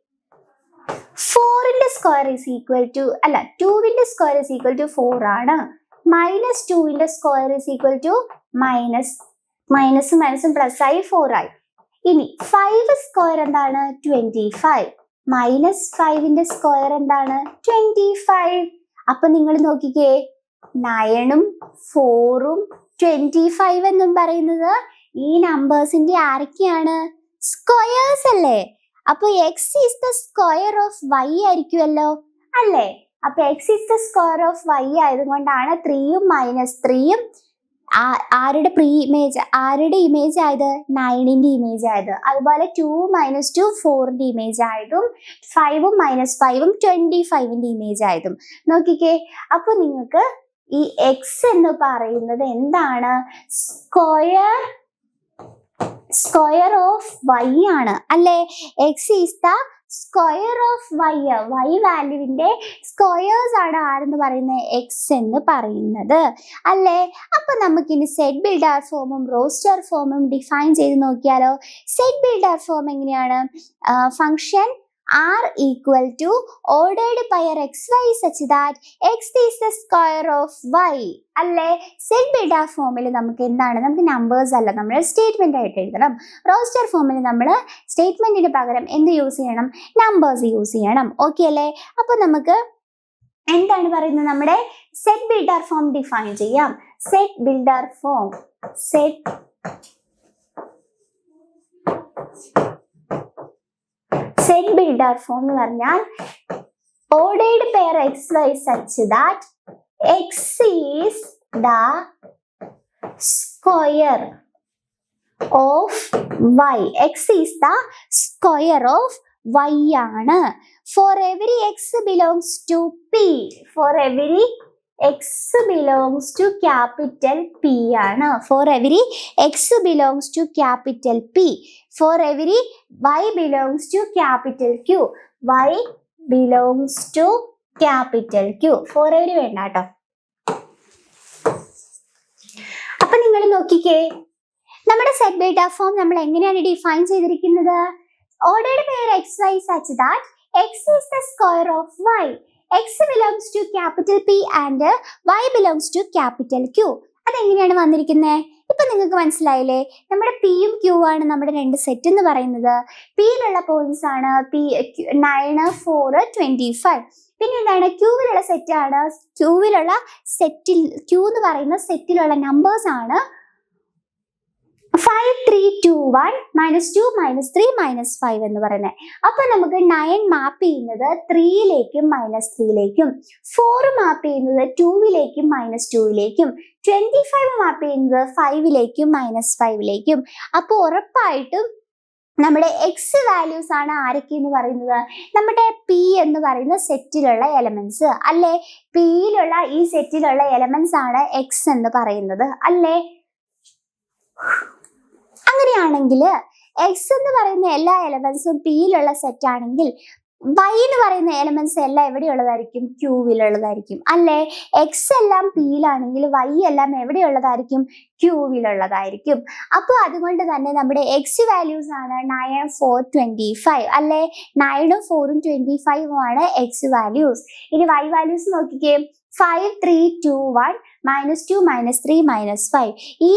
4ന്റെ സ്ക്വയർ ഈസ് ഈക്വൽ ടു, അല്ല 2വിന്റെ സ്ക്വയർ ഈസ് ഈക്വൽ ടു 4 ആണ്. -2ന്റെ സ്ക്വയർ ഈസ് ഈക്വൽ ടു മൈനസും പ്ലസ് ആയി 4 ആയി. ഇനി 5 സ്ക്വയർ എന്താണ്? 25. -5ന്റെ സ്ക്വയർ എന്താണ്? 25. അപ്പൊ നിങ്ങൾ നോക്കിക്കേ, 9ഉം 4ഉം 25 എന്നും പറയുന്നത് ഈ നമ്പേഴ്സിന്റെ ആരൊക്കെയാണ്? സ്ക്വയേഴ്സ് അല്ലേ? അപ്പൊ x is the square of y ആയിരിക്കുമല്ലോ അല്ലേ? അപ്പൊ x is the square of y ആയതുകൊണ്ടാണ് 3യും -3യും ആരുടെ ഇമേജ് ആയത്? 9ന്റെ ഇമേജ് ആയത്. അതുപോലെ 2 -2 4ന്റെ ഇമേജ് ആയതും 5ഉം -5ഉം 25ന്റെ ഇമേജ് ആയതും. നോക്കിക്കേ, അപ്പൊ നിങ്ങൾക്ക് ഈ x എന്ന് പറയുന്നത് എന്താണ്? സ്ക്വയർ ഓഫ് y ആണ് അല്ലേ? x is the square of y. y വാല്യൂവിന്റെ സ്ക്വയേഴ്സ് ആണ് ആരെന്ന് പറയുന്നത്? x എന്ന് പറയുന്നത് അല്ലേ? അപ്പൊ നമുക്കിനി സെറ്റ് ബിൽഡർ ഫോമും റോസ്റ്റർ ഫോമും ഡിഫൈൻ ചെയ്ത് നോക്കിയാലോ? സെറ്റ് ബിൽഡർ ഫോം എങ്ങനെയാണ്? Function r equal to ordered pair xy such that x is the square of y അല്ലേ? സെറ്റ് ബിൽഡർ ഫോമിൽ നമുക്ക് എന്താണ്? നമുക്ക് നമ്പേഴ്സ് അല്ല, നമ്മൾ സ്റ്റേറ്റ്മെന്റ് ആയിട്ട് എഴുതണം. റോസ്റ്റർ ഫോമിൽ നമ്മൾ സ്റ്റേറ്റ്മെന്റിന് പകരം എന്ത് യൂസ് ചെയ്യണം? നമ്പേഴ്സ് യൂസ് ചെയ്യണം. ഓക്കെ അല്ലേ? അപ്പൊ നമുക്ക് എന്താണ് പറയുന്നത്? നമ്മുടെ സെറ്റ് ബിൽഡർ ഫോം ഡിഫൈൻ ചെയ്യാം. സെറ്റ് ബിൽഡർ ഫോം എന്ന് പറഞ്ഞാൽ ordered pair xy such that x is the square of y. x is the square of y ആണ്. For every x belongs to p. For every x belongs to capital P ആണ്. For every x belongs to capital P. For every y belongs to capital Q. y belongs to capital Q. For every വേണ്ട കേട്ടോ. അപ്പൊ നിങ്ങൾ നോക്കിക്കേ, നമ്മുടെ set builder form നമ്മൾ എങ്ങനെയാണ് define ചെയ്തിരിക്കുന്നത്? Ordered pair xy such that x is the square of y. x belongs to capital P and y belongs to capital Q. അതെങ്ങനെയാണ് വന്നിരിക്കുന്നത്? ഇപ്പൊ നിങ്ങൾക്ക് മനസ്സിലായില്ലേ? നമ്മുടെ പിയും ക്യൂ ആണ് നമ്മുടെ രണ്ട് സെറ്റ് എന്ന് പറയുന്നത്. പിയിലുള്ള പോയിന്റ്സ് ആണ് 9, 4, 25. പിന്നെ എന്താണ്? ക്യൂവിലുള്ള സെറ്റ് ആണ്. ക്യൂ എന്ന് പറയുന്ന സെറ്റിലുള്ള നമ്പേഴ്സ് ആണ് 5 3 2 1 -2 -3 -5 എന്ന് പറയുന്നത്. അപ്പൊ നമുക്ക് 9 മാപ്പ് ചെയ്യുന്നത് 3യിലേക്കും -3യിലേക്കും, 4 മാപ്പ് ചെയ്യുന്നത് 2യിലേക്കും -2യിലേക്കും, 25 മാപ്പ് ചെയ്യുന്നത് 5യിലേക്കും -5യിലേക്കും. അപ്പൊ ഉറപ്പായിട്ടും നമ്മുടെ എക്സ് വാല്യൂസ് ആണ് ആരൊക്കെ എന്ന് പറയുന്നത്, നമ്മുടെ പി എന്ന് പറയുന്ന സെറ്റിലുള്ള എലമെന്റ്സ് അല്ലെ. പിയിലുള്ള ഈ സെറ്റിലുള്ള എലമെന്റ്സ് ആണ് എക്സ് എന്ന് പറയുന്നത് അല്ലേ. അങ്ങനെയാണെങ്കിൽ എക്സ് എന്ന് പറയുന്ന എല്ലാ എലമെന്റ്സും പിയിലുള്ള സെറ്റ് ആണെങ്കിൽ വൈ എന്ന് പറയുന്ന എലമെന്റ്സ് എല്ലാം എവിടെയുള്ളതായിരിക്കും, ക്യൂവിലുള്ളതായിരിക്കും അല്ലെ. എക്സ് എല്ലാം പിയിലാണെങ്കിൽ വൈ എല്ലാം എവിടെയുള്ളതായിരിക്കും, ക്യൂവിലുള്ളതായിരിക്കും. അപ്പോൾ അതുകൊണ്ട് തന്നെ നമ്മുടെ എക്സ് വാല്യൂസ് ആണ് 9 4 25 അല്ലെ. 9 4 25 ആണ് എക്സ് വാല്യൂസ്. ഇനി വൈ വാല്യൂസ് നോക്കിക്കേ, 5 3 2 1 -2 -3 -5. ഈ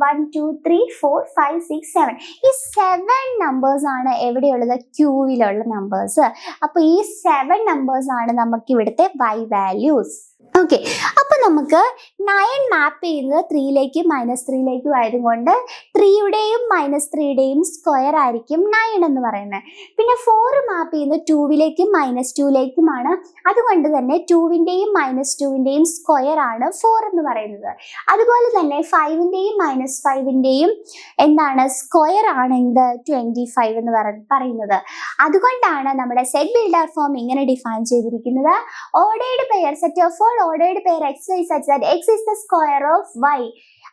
1 2 3 4 5 6 7 ഈ 7 നമ്പേഴ്സ് ആണ് എവിടെയുള്ളത്, ക്യൂവിലുള്ള നമ്പേഴ്സ്. അപ്പൊ ഈ 7 നമ്പേഴ്സ് ആണ് നമുക്ക് ഇവിടുത്തെ വൈ വാല്യൂസ്. ഓക്കെ, അപ്പൊ നമുക്ക് 9 മാപ്പ് ചെയ്യുന്നത് 3യിലേക്കും -3യിലേക്കും ആയതുകൊണ്ട് 3യുടെയും -3യുടെയും സ്ക്വയർ ആയിരിക്കും 9 എന്ന് പറയുന്നത്. പിന്നെ 4 മാപ്പ് ചെയ്യുന്നത് 2യിലേക്കും -2യിലേക്കുമാണ്. അതുകൊണ്ട് തന്നെ 2ന്റെയും -2ന്റെയും സ്ക്വയർ ആണ് 4 എന്ന് പറയുന്നത്. അതുപോലെ തന്നെ 5ന്റെയും -5ന്റെയും എന്താണ് സ്ക്വയർ ആണ് എന്ത്, 25 എന്ന് പറയുന്നത്. അതുകൊണ്ടാണ് നമ്മുടെ സെറ്റ് ബിൽഡർ ഫോം ഇങ്ങനെ ഡിഫൈൻ ചെയ്തിരിക്കുന്നത്. Ordered pair set of all ordered pair X Y such that X is the square of Y.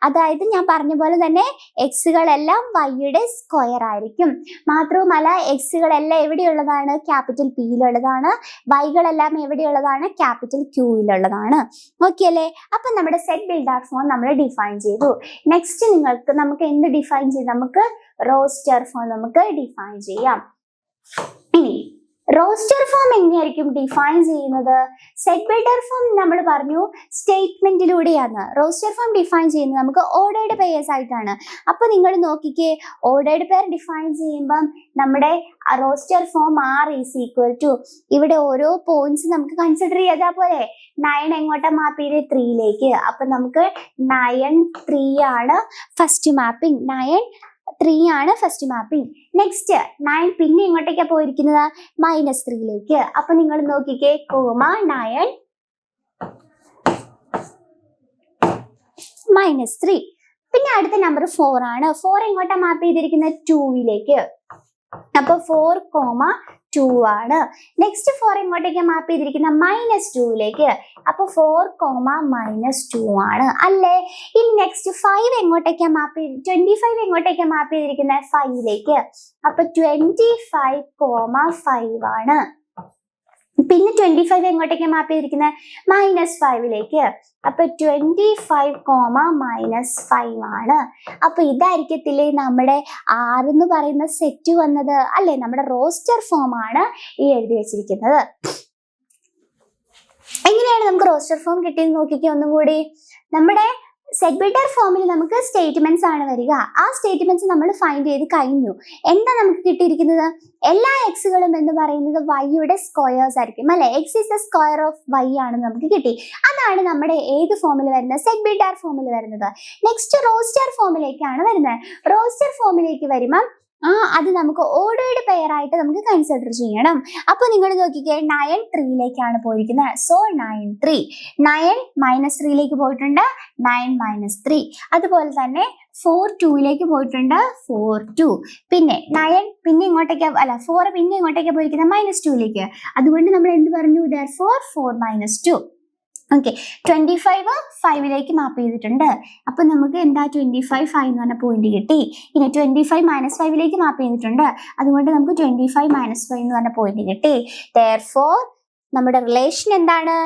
അതായത് ഞാൻ പറഞ്ഞ പോലെ തന്നെ എക്സുകളെല്ലാം വൈയുടെ സ്ക്വയർ ആയിരിക്കും. മാത്രവുമല്ല എക്സുകളെല്ലാം എവിടെയുള്ളതാണ്, ക്യാപിറ്റൽ പിയിലുള്ളതാണ്. വൈകളെല്ലാം എവിടെയുള്ളതാണ്, ക്യാപിറ്റൽ ക്യൂയിലുള്ളതാണ്. ഓക്കെ അല്ലേ. അപ്പൊ നമ്മുടെ സെറ്റ് ബിൽഡർ ഫോം നമ്മൾ ഡിഫൈൻ ചെയ്തു. നെക്സ്റ്റ് നമുക്ക് എന്ത് ഡിഫൈൻ ചെയ്യാം, നമുക്ക് റോസ്റ്റർ ഫോം നമുക്ക് ഡിഫൈൻ ചെയ്യാം. ഇനി റോസ്റ്റർ ഫോം എങ്ങനെയായിരിക്കും ഡിഫൈൻ ചെയ്യുന്നത്? സെറ്റ് ബിൽഡർ ഫോം നമ്മൾ പറഞ്ഞു സ്റ്റേറ്റ്മെന്റിലൂടെയാണ്. റോസ്റ്റർ ഫോം ഡിഫൈൻ ചെയ്യുന്നത് നമുക്ക് ഓർഡേർഡ് പെയേഴ്സ് ആയിട്ടാണ്. അപ്പൊ നിങ്ങൾ നോക്കിക്കേ, ഓർഡേർഡ് പെയർ ഡിഫൈൻ ചെയ്യുമ്പം നമ്മുടെ roster form R is equal to, ഇവിടെ ഓരോ പോയിന്റ്സ് നമുക്ക് കൺസിഡർ ചെയ്താൽ പോലെ 9 എങ്ങോട്ടാ മാപ്പ് ചെയ്ത് 3യിലേക്ക്. അപ്പൊ നമുക്ക് 9 3 ആണ് ഫസ്റ്റ് മാപ്പിംഗ്, 9 3 ആണ് ഫസ്റ്റ് മാപ്പിംഗ്. നെക്സ്റ്റ് 9 പിന്നെ എങ്ങോട്ടേക്കാ പോയിരിക്കുന്നത്, -3യിലേക്ക്. അപ്പൊ നിങ്ങൾ നോക്കിക്കേ, കോമ 9 -3. പിന്നെ അടുത്ത നമ്പർ 4 ആണ്. 4 എങ്ങോട്ടാ മാപ്പ് ചെയ്തിരിക്കുന്നത്, 2യിലേക്ക്. അപ്പൊ 4, 2 ആണ്. നെക്സ്റ്റ് 4 എങ്ങോട്ടേക്കാ മാപ്പ് ചെയ്തിരിക്കുന്നത്, -2യിലേക്ക്. അപ്പൊ 4, -2 ആണ് അല്ലേ. ഇനി നെക്സ്റ്റ് 5 എങ്ങോട്ടേക്കാ മാപ്പ് 25 എങ്ങോട്ടേക്കാ മാപ്പ് ചെയ്തിരിക്കുന്നത്, 5യിലേക്ക്. അപ്പൊ 25, 5 ആണ്. പിന്നെ 25 എങ്ങോട്ടേക്കാ മാപ്പ് ചെയ്തിരിക്കുന്നത്, -5യിലേക്ക്. അപ്പൊ 25, -5 ആണ്. അപ്പൊ ഇതായിരിക്കത്തില്ലേ നമ്മുടെ 6 എന്ന് പറയുന്ന സെറ്റ് വന്നത് അല്ലെ. നമ്മുടെ റോസ്റ്റർ ഫോം ആണ് ഈ എഴുതി വെച്ചിരിക്കുന്നത്. എങ്ങനെയാണ് നമുക്ക് റോസ്റ്റർ ഫോം കിട്ടിയെന്ന് നോക്കിക്കേ ഒന്നും കൂടി. നമ്മുടെ സെറ്റ് ബിൽഡർ ഫോമിൽ നമുക്ക് സ്റ്റേറ്റ്മെന്റ്സ് ആണ് വരിക. ആ സ്റ്റേറ്റ്മെന്റ്സ് നമ്മൾ ഫൈൻഡ് ചെയ്ത് കഴിഞ്ഞു. എന്താ നമുക്ക് കിട്ടിയിരിക്കുന്നത്, എല്ലാ എക്സുകളും എന്ന് പറയുന്നത് വൈയുടെ സ്ക്വയേഴ്സ് ആയിരിക്കും അല്ലെ. X is the square of Y ആണ് നമുക്ക് കിട്ടി. അതാണ് നമ്മുടെ ഏത് ഫോമിൽ വരുന്നത്, സെറ്റ് ബിൽഡർ ഫോമിൽ വരുന്നത്. നെക്സ്റ്റ് റോസ്റ്റർ ഫോമിലേക്കാണ് വരുന്നത്. റോസ്റ്റർ ഫോമിലേക്ക് വരുമ്പം അത് നമുക്ക് ഓർഡേർഡ് പെയർ ആയിട്ട് നമുക്ക് കൺസിഡർ ചെയ്യണം. അപ്പൊ നിങ്ങൾ നോക്കിക്കേ, 9 3യിലേക്കാണ് പോയിരിക്കുന്നത്. സോ 9 3. 9 -3യിലേക്ക് പോയിട്ടുണ്ട്, 9 -3. അതുപോലെ തന്നെ 4 2യിലേക്ക് പോയിട്ടുണ്ട്, 4 2. പിന്നെ 9 പിന്നെ ഇങ്ങോട്ടേക്ക് 4 പിന്നെ ഇങ്ങോട്ടേക്ക് പോയിരിക്കുന്നത്, -2യിലേക്ക്. അതുകൊണ്ട് നമ്മൾ എന്ത് പറഞ്ഞു, therefore 4 -2. ഓക്കെ, 25 5ലേക്ക് മാപ്പ് ചെയ്തിട്ടുണ്ട്. അപ്പൊ നമുക്ക് എന്താ 25 5 എന്ന് പറഞ്ഞ പോയിന്റ് കിട്ടി. ഇനി 25 -5ലേക്ക് മാപ്പ് ചെയ്തിട്ടുണ്ട്. അതുകൊണ്ട് നമുക്ക് 25 -5 എന്ന് പറഞ്ഞ പോയിന്റ് കിട്ടി. therefore നമ്മുടെ റിലേഷൻ എന്താണ്,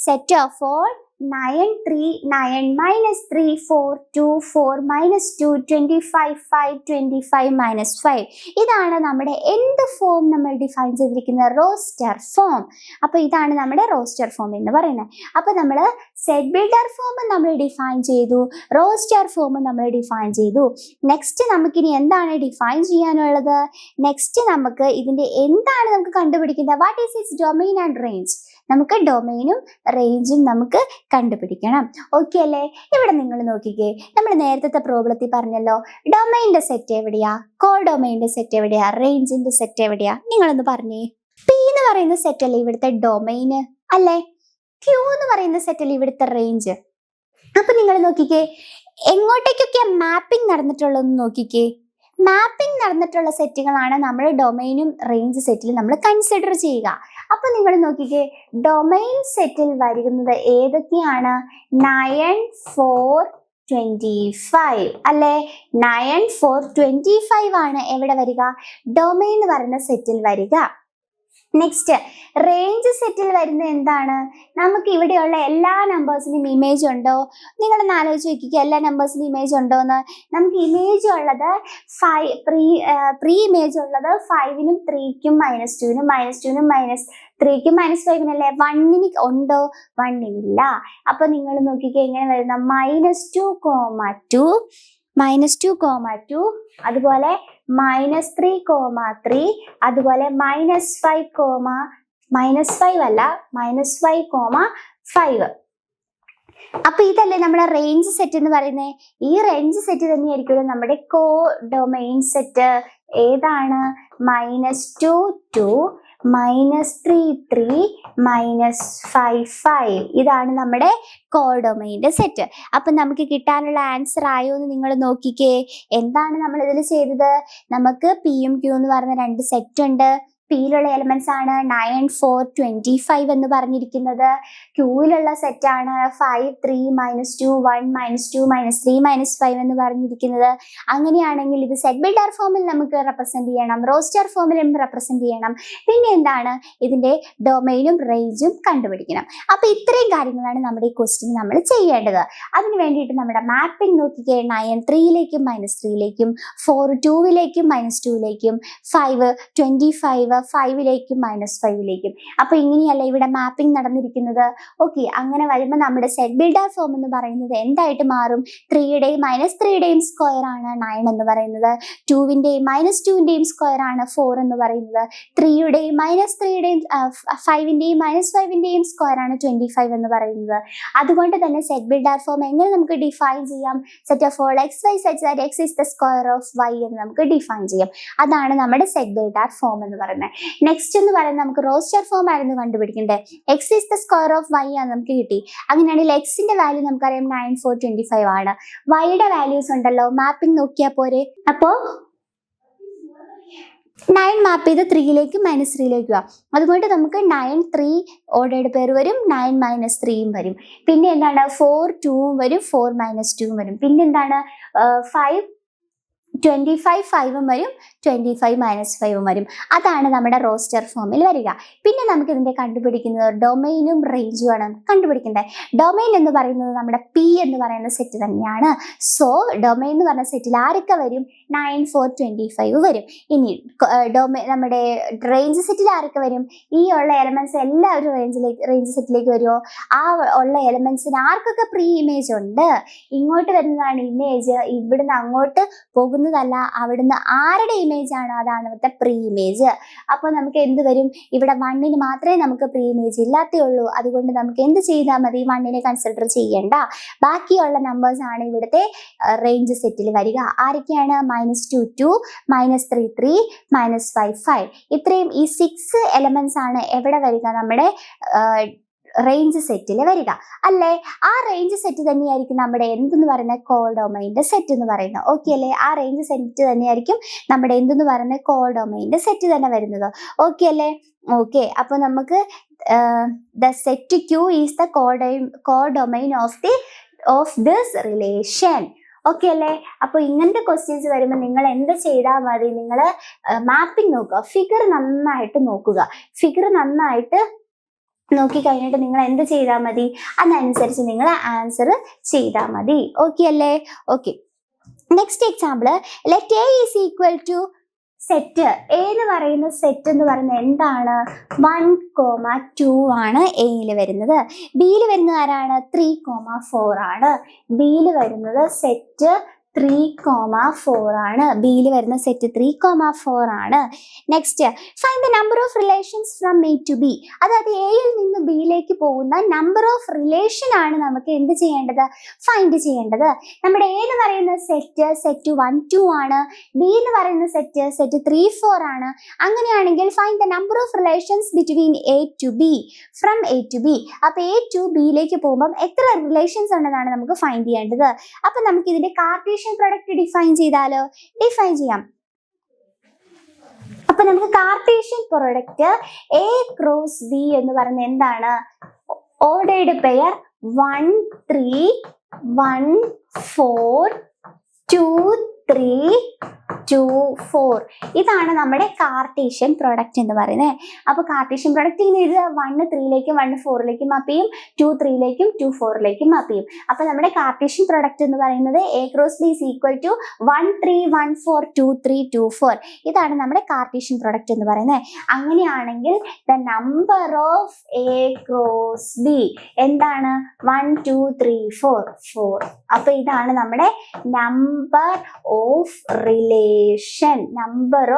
സെറ്റ് ഓഫ് ഓൾ 9 3 9 -3 4 2 4 -2 25 5 25 -5. ഇതാണ് നമ്മുടെ എന്ത് ഫോം നമ്മൾ ഡിഫൈൻ ചെയ്തിരിക്കുന്ന റോസ്റ്റർ ഫോം. അപ്പൊ ഇതാണ് നമ്മുടെ റോസ്റ്റർ ഫോം എന്ന് പറയുന്നത്. അപ്പൊ നമ്മൾ സെറ്റ് ബിൽഡർ ഫോം നമ്മൾ ഡിഫൈൻ ചെയ്തു, റോസ്റ്റർ ഫോം നമ്മൾ ഡിഫൈൻ ചെയ്തു. നെക്സ്റ്റ് നമുക്കിനി എന്താണ് ഡിഫൈൻ ചെയ്യാനുള്ളത്, നെക്സ്റ്റ് നമുക്ക് ഇതിന്റെ എന്താണ് നമുക്ക് കണ്ടുപിടിക്കുന്നത്, what is it's domain and range. നമുക്ക് ഡൊമൈനും റേഞ്ചും നമുക്ക് കണ്ടുപിടിക്കണം. ഓക്കെ അല്ലേ? ഇവിടെ നിങ്ങൾ നോക്കിക്കേ, നമ്മൾ നേരത്തെ പ്രോബ്ലത്തിൽ പറഞ്ഞല്ലോ ഡൊമൈൻ്റെ സെറ്റ് എവിടെയാ, കോഡൊമൈൻ്റെ സെറ്റ് എവിടെയാ, റേഞ്ചിന്റെ സെറ്റ് എവിടെയാ? നിങ്ങളൊന്ന് പറഞ്ഞേ. പി എന്ന് പറയുന്ന സെറ്റ് അല്ലേ ഇവിടുത്തെ ഡൊമൈന് അല്ലേ? ക്യൂ എന്ന് പറയുന്ന സെറ്റ് അല്ലേ ഇവിടുത്തെ റേഞ്ച്? അപ്പൊ നിങ്ങൾ നോക്കിക്കേ, എങ്ങോട്ടേക്കൊക്കെ മാപ്പിംഗ് നടന്നിട്ടുള്ളതെന്ന് നോക്കിക്കേ. മാപ്പിംഗ് നടന്നിട്ടുള്ള സെറ്റുകളാണ് നമ്മൾ ഡൊമൈനും റേഞ്ച് സെറ്റിൽ നമ്മൾ കൺസിഡർ ചെയ്യുക. അപ്പൊ നിങ്ങൾ നോക്കിക്കേ, ഡൊമൈൻ സെറ്റിൽ വരുന്നത് ഏതൊക്കെയാണ്? 9, 4, 25 അല്ലെ? 9, 4, 25 ആണ് എവിടെ വരിക? ഡൊമൈൻ എന്ന് പറയുന്ന സെറ്റിൽ വരിക. നെക്സ്റ്റ് റേഞ്ച് സെറ്റിൽ വരുന്നത് എന്താണ്? നമുക്ക് ഇവിടെയുള്ള എല്ലാ നമ്പേഴ്സിനും ഇമേജ് ഉണ്ടോ? നിങ്ങളൊന്ന് ആലോചിച്ച് നോക്കിക്കുക, എല്ലാ നമ്പേഴ്സിനും ഇമേജ് ഉണ്ടോ എന്ന്. നമുക്ക് ഇമേജ് ഉള്ളത് പ്രീ ഇമേജ് ഉള്ളത് 5നും 3ക്കും -2നും -2നും -3ക്കും -5നും അല്ലേ? 1ന് ഉണ്ടോ? 1നില്ല. അപ്പൊ നിങ്ങൾ നോക്കിക്കുക എങ്ങനെ വരുന്ന -2,2 -2,2 അതുപോലെ -3,3 അതുപോലെ -5,5. അപ്പൊ ഇതല്ലേ നമ്മുടെ റേഞ്ച് സെറ്റ് എന്ന് പറയുന്നത്. ഈ റേഞ്ച് സെറ്റ് തന്നെയായിരിക്കും നമ്മുടെ കോ ഡൊമൈൻ സെറ്റ്. ഏതാണ്? -2, 2, -3, 3, -5. ഇതാണ് നമ്മുടെ കോഡൊമൈൻ്റെ സെറ്റ്. അപ്പൊ നമുക്ക് കിട്ടാനുള്ള ആൻസർ ആയോ എന്ന് നിങ്ങൾ നോക്കിക്കേ. എന്താണ് നമ്മൾ ഇതിൽ ചെയ്തത്? നമുക്ക് പിയും ക്യൂ എന്ന് പറയുന്ന 2 സെറ്റ് ഉണ്ട്. പിയിലുള്ള എലമെന്റ്സ് ആണ് 9, 4, 25 എന്ന് പറഞ്ഞിരിക്കുന്നത്. ക്യൂയിലുള്ള സെറ്റാണ് 5, 3, -2, 1, -2, -3, -5 എന്ന് പറഞ്ഞിരിക്കുന്നത്. അങ്ങനെയാണെങ്കിൽ ഇത് സെറ്റ് ബിൽഡർ ഫോമിൽ നമുക്ക് റെപ്രസെന്റ് ചെയ്യണം, റോസ്റ്റർ ഫോമിലും റെപ്രസെന്റ് ചെയ്യണം. പിന്നെ എന്താണ്? ഇതിന്റെ ഡൊമൈനും റേഞ്ചും കണ്ടുപിടിക്കണം. അപ്പൊ ഇത്രയും കാര്യങ്ങളാണ് നമ്മുടെ ഈ ക്വസ്റ്റ്യൻ നമ്മൾ ചെയ്യേണ്ടത്. അതിന് വേണ്ടിയിട്ട് നമ്മുടെ മാപ്പിംഗ് നോക്കിക്കേ. 9 3ലേക്കും -3ലേക്കും, 4 2ലേക്കും -2ലേക്കും, 5 25 5ലേക്കും -5ലേക്കും. അപ്പൊ ഇങ്ങനെയല്ല ഇവിടെ മാപ്പിംഗ് നടന്നിരിക്കുന്നത്. ഓക്കെ, അങ്ങനെ വരുമ്പോൾ നമ്മുടെ സെറ്റ് ബിൽഡർ ഫോം എന്ന് പറയുന്നത് എന്തായിട്ട് മാറും? 3യുടെയും -3യുടെയും സ്ക്വയർ ആണ് 9 എന്ന് പറയുന്നത്. 2വിന്റെയും -2വിന്റെയും സ്ക്വയർ ആണ് 4 എന്ന് പറയുന്നത്. 3യുടെയും -3യുടെയും 5വിന്റെയും -5വിന്റെയും സ്ക്വയർ ആണ് 25 എന്ന് പറയുന്നത്. അതുകൊണ്ട് തന്നെ സെറ്റ് ബിൽഡർ ഫോം എങ്ങനെ നമുക്ക് ഡിഫൈൻ ചെയ്യാം? Set of all xy such that x is the square of y എന്ന് നമുക്ക് ഡിഫൈൻ ചെയ്യാം. അതാണ് നമ്മുടെ സെറ്റ് ബിൽഡർ ഫോം എന്ന് പറയുന്നത്. നെക്സ്റ്റ് എന്ന് പറയുന്നത് നമുക്ക് റോസ്റ്റർ ഫോം ആയിരുന്നു കണ്ടുപിടിക്കേണ്ടത്. x is the square of y ആണ് നമുക്ക് കിട്ടി. അങ്ങനെയാണെങ്കിൽ എക്സിന്റെ വാല്യൂ നമുക്കറിയാം 9, 4, 25 ആണ്. വൈയുടെ വാല്യൂസ് ഉണ്ടല്ലോ, മാപ്പിംഗ് നോക്കിയാൽ പോരെ. അപ്പോ 9 മാപ്പ് ചെയ്ത് 3ലേക്കും -3ലേക്കും ആവും. അതുകൊണ്ട് നമുക്ക് 9 3 ഓർഡേഡ് പേർ വരും, 9 -3യും വരും. പിന്നെ എന്താണ്? 4 2ഉം വരും, 4 -2ഉം വരും. പിന്നെ എന്താണ്? 5 25 5ഉം വരും, 25 -5ഉം വരും. അതാണ് നമ്മുടെ റോസ്റ്റർ ഫോമിൽ വരിക. പിന്നെ നമുക്ക് ഇതിന്റെ കണ്ടുപിടിക്കുന്നത് ഡൊമൈനും റേഞ്ചും ആണ് കണ്ടുപിടിക്കേണ്ടത്. ഡൊമൈൻ എന്ന് പറയുന്നത് നമ്മുടെ പി എന്ന് പറയുന്ന സെറ്റ് തന്നെയാണ്. സോ ഡൊമൈൻ എന്ന് പറഞ്ഞ സെറ്റിൽ ആരൊക്കെ വരും? 9 4 25 വരും. ഇനി നമ്മുടെ റേഞ്ച് സെറ്റിൽ ആരൊക്കെ വരും? ഈ ഉള്ള എലമെന്റ്സ് എല്ലാവരും റേഞ്ച് സെറ്റിലേക്ക് വരുമോ? ആ ഉള്ള എലമെന്റ്സിന് ആർക്കൊക്കെ പ്രീ ഇമേജ് ഉണ്ട്? ഇങ്ങോട്ട് വരുന്നതാണ് ഇമേജ്, ഇവിടുന്ന് അങ്ങോട്ട് പോകുന്നതല്ല. അവിടുന്ന് ആരുടെ ഇമേജ് ആണോ അതാണ് ഇവിടുത്തെ പ്രീ ഇമേജ്. അപ്പോൾ നമുക്ക് എന്ത് വരും? ഇവിടെ 1ന് മാത്രമേ നമുക്ക് പ്രീ ഇമേജ് ഇല്ലാത്തയുള്ളൂ. അതുകൊണ്ട് നമുക്ക് എന്ത് ചെയ്താൽ മതി? 1നെ കൺസിഡർ ചെയ്യേണ്ട. ബാക്കിയുള്ള നമ്പേഴ്സ് ആണ് ഇവിടുത്തെ റേഞ്ച് സെറ്റിൽ വരിക. ആരൊക്കെയാണ്? -2 2, -3 3, -5 5. ഇത്രയും ഈ 6 എലമെന്റ്സ് ആണ് എവിടെ വരിക? നമ്മുടെ റേഞ്ച് സെറ്റിൽ വരിക അല്ലേ? ആ റേഞ്ച് സെറ്റ് തന്നെയായിരിക്കും നമ്മുടെ എന്തെന്ന് പറയുന്നത്? കോഡൊമൈൻ്റെ സെറ്റ് എന്ന് പറയുന്നത്. ഓക്കെ അല്ലേ? ആ റേഞ്ച് സെറ്റ് തന്നെയായിരിക്കും നമ്മുടെ എന്തെന്ന് പറയുന്നത്? കോഡൊമൈൻ്റെ സെറ്റ് തന്നെ വരുന്നത്. ഓക്കെ അല്ലേ? ഓക്കെ, അപ്പോൾ നമുക്ക് the set Q is the codomain of this relation. Okay അല്ലേ? അപ്പോൾ ഇങ്ങനത്തെ ക്വസ്റ്റ്യൻസ് വരുമ്പോൾ നിങ്ങൾ എന്ത് ചെയ്താൽ മതി? നിങ്ങൾ മാപ്പിംഗ് നോക്കുക, ഫിഗർ നന്നായിട്ട് നോക്കുക. ഫിഗർ നന്നായിട്ട് നോക്കി കഴിഞ്ഞിട്ട് നിങ്ങൾ എന്ത് ചെയ്താൽ മതി? അതനുസരിച്ച് നിങ്ങൾ ആൻസർ ചെയ്താൽ മതി. ഓക്കെ അല്ലേ? Okay, next example. Let A is equal to set A എന്ന് പറയുന്ന സെറ്റ് എന്ന് പറയുന്നത് എന്താണ്? 1, 2 ആണ് എയിൽ വരുന്നത്. ബിയിൽ വരുന്നത് ആരാണ്? 3, 4 ആണ്. ബിയിൽ വരുന്നത് സെറ്റ് 3,4 ആണ്. ബിയിൽ വരുന്ന സെറ്റ് 3,4 ആണ്. Next find the number of relations from A to B. അതായത് എയിൽ നിന്ന് ബിയിലേക്ക് പോകുന്ന നമ്പർ ഓഫ് റിലേഷൻ ആണ് നമുക്ക് എന്ത് ചെയ്യേണ്ടത്, ഫൈൻഡ് ചെയ്യേണ്ടത്. നമ്മുടെ എ എന്ന് പറയുന്ന സെറ്റ് 1 2 ആണ്. ബി എന്ന് പറയുന്ന സെറ്റ് 3 4 ആണ്. അങ്ങനെയാണെങ്കിൽ find the number of relations between A to B, from A to B. അപ്പൊ എ ടു ബിയിലേക്ക് പോകുമ്പോൾ എത്ര റിലേഷൻസ് ഉണ്ടെന്നാണ് നമുക്ക് ഫൈൻഡ് ചെയ്യേണ്ടത്. അപ്പൊ നമുക്ക് ഇതിന്റെ കാർട്ടീഷ്യൻ പ്രൊഡക്റ്റ് ഡിഫൈൻ ചെയ്താലോ? ഡിഫൈൻ ചെയ്യാം. അപ്പൊ നമുക്ക് Cartesian product A cross B എന്ന് പറയുന്നത് എന്താണ്? Ordered pair 1 3 1 4 2 3 2 4. ഇതാണ് നമ്മുടെ കാർട്ടീഷ്യൻ പ്രൊഡക്റ്റ് എന്ന് പറയുന്നത്. അപ്പൊ കാർട്ടീഷ്യൻ പ്രൊഡക്റ്റ് ഇങ്ങനെ എഴുതുക. 1 3ലേക്കും 1 4ലേക്കും മാപ്പ് ചെയ്യും, 2 3ലേക്കും 2 4ലേക്കും മാപ്പ് ചെയ്യും. അപ്പൊ നമ്മുടെ കാർട്ടീഷ്യൻ പ്രൊഡക്റ്റ് എന്ന് പറയുന്നത് A cross B is equal to 1 3 1 4 2 3 2 4. ഇതാണ് നമ്മുടെ കാർട്ടീഷ്യൻ പ്രൊഡക്റ്റ് എന്ന് പറയുന്നത്. അങ്ങനെയാണെങ്കിൽ the number of A cross B എന്താണ്? 1 2 3 4 4. അപ്പൊ ഇതാണ് നമ്മുടെ number of relation. Number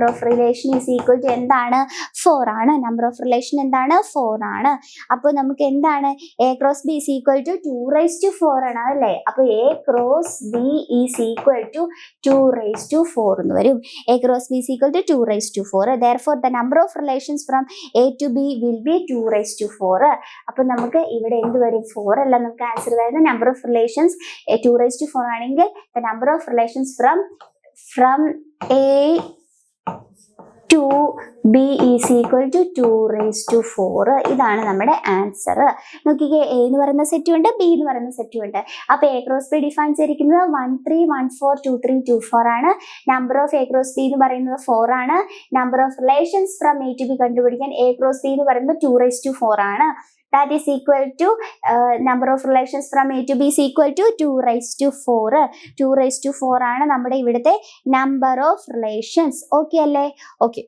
of relation is equal to എന്താണ്? 4 ആണ്. നമ്പർ ഓഫ് റിലേഷൻ എന്താണ്? 4 ആണ്. അപ്പോൾ നമുക്ക് എന്താണ്? A cross B is equal to 2⁴ ആണ് അല്ലേ? അപ്പൊ A cross B is equal to 2⁴ എന്ന് വരും. A cross B is equal to 2⁴. therefore the number of relations from a to b will be 2⁴. അപ്പൊ നമുക്ക് ഇവിടെ എന്ത് വരും? 4 അല്ല നമുക്ക് ആൻസർ വരുന്നത്. നമ്പർ ഓഫ് റിലേഷൻസ് 2⁴ ആണെങ്കിൽ the number of relations from A to B is equal to 2⁴. ഇതാണ് നമ്മുടെ ആൻസർ. നോക്കിക്കേ, എ എന്ന് പറയുന്ന സെറ്റും ഉണ്ട്, ബി എന്ന് പറയുന്ന സെറ്റും ഉണ്ട്. അപ്പൊ എ ക്രോസ് ബി ഡിഫൈൻ ചെയ്തിരിക്കുന്നത് 1 3 1 4 2 3 2 4 ആണ്. Number of A cross B എന്ന് പറയുന്നത് 4 ആണ്. Number of relations from A to B കണ്ടുപിടിക്കാൻ എ ക്രോസ് ബി എന്ന് പറയുന്നത് 2⁴ ആണ്. That is equal to number of relations from A to B is equal to 2⁴. 2⁴ ആണ് നമ്മുടെ ഇവിടുത്തെ നമ്പർ ഓഫ് റിലേഷൻസ്. ഓക്കെ അല്ലേ? ഓക്കെ.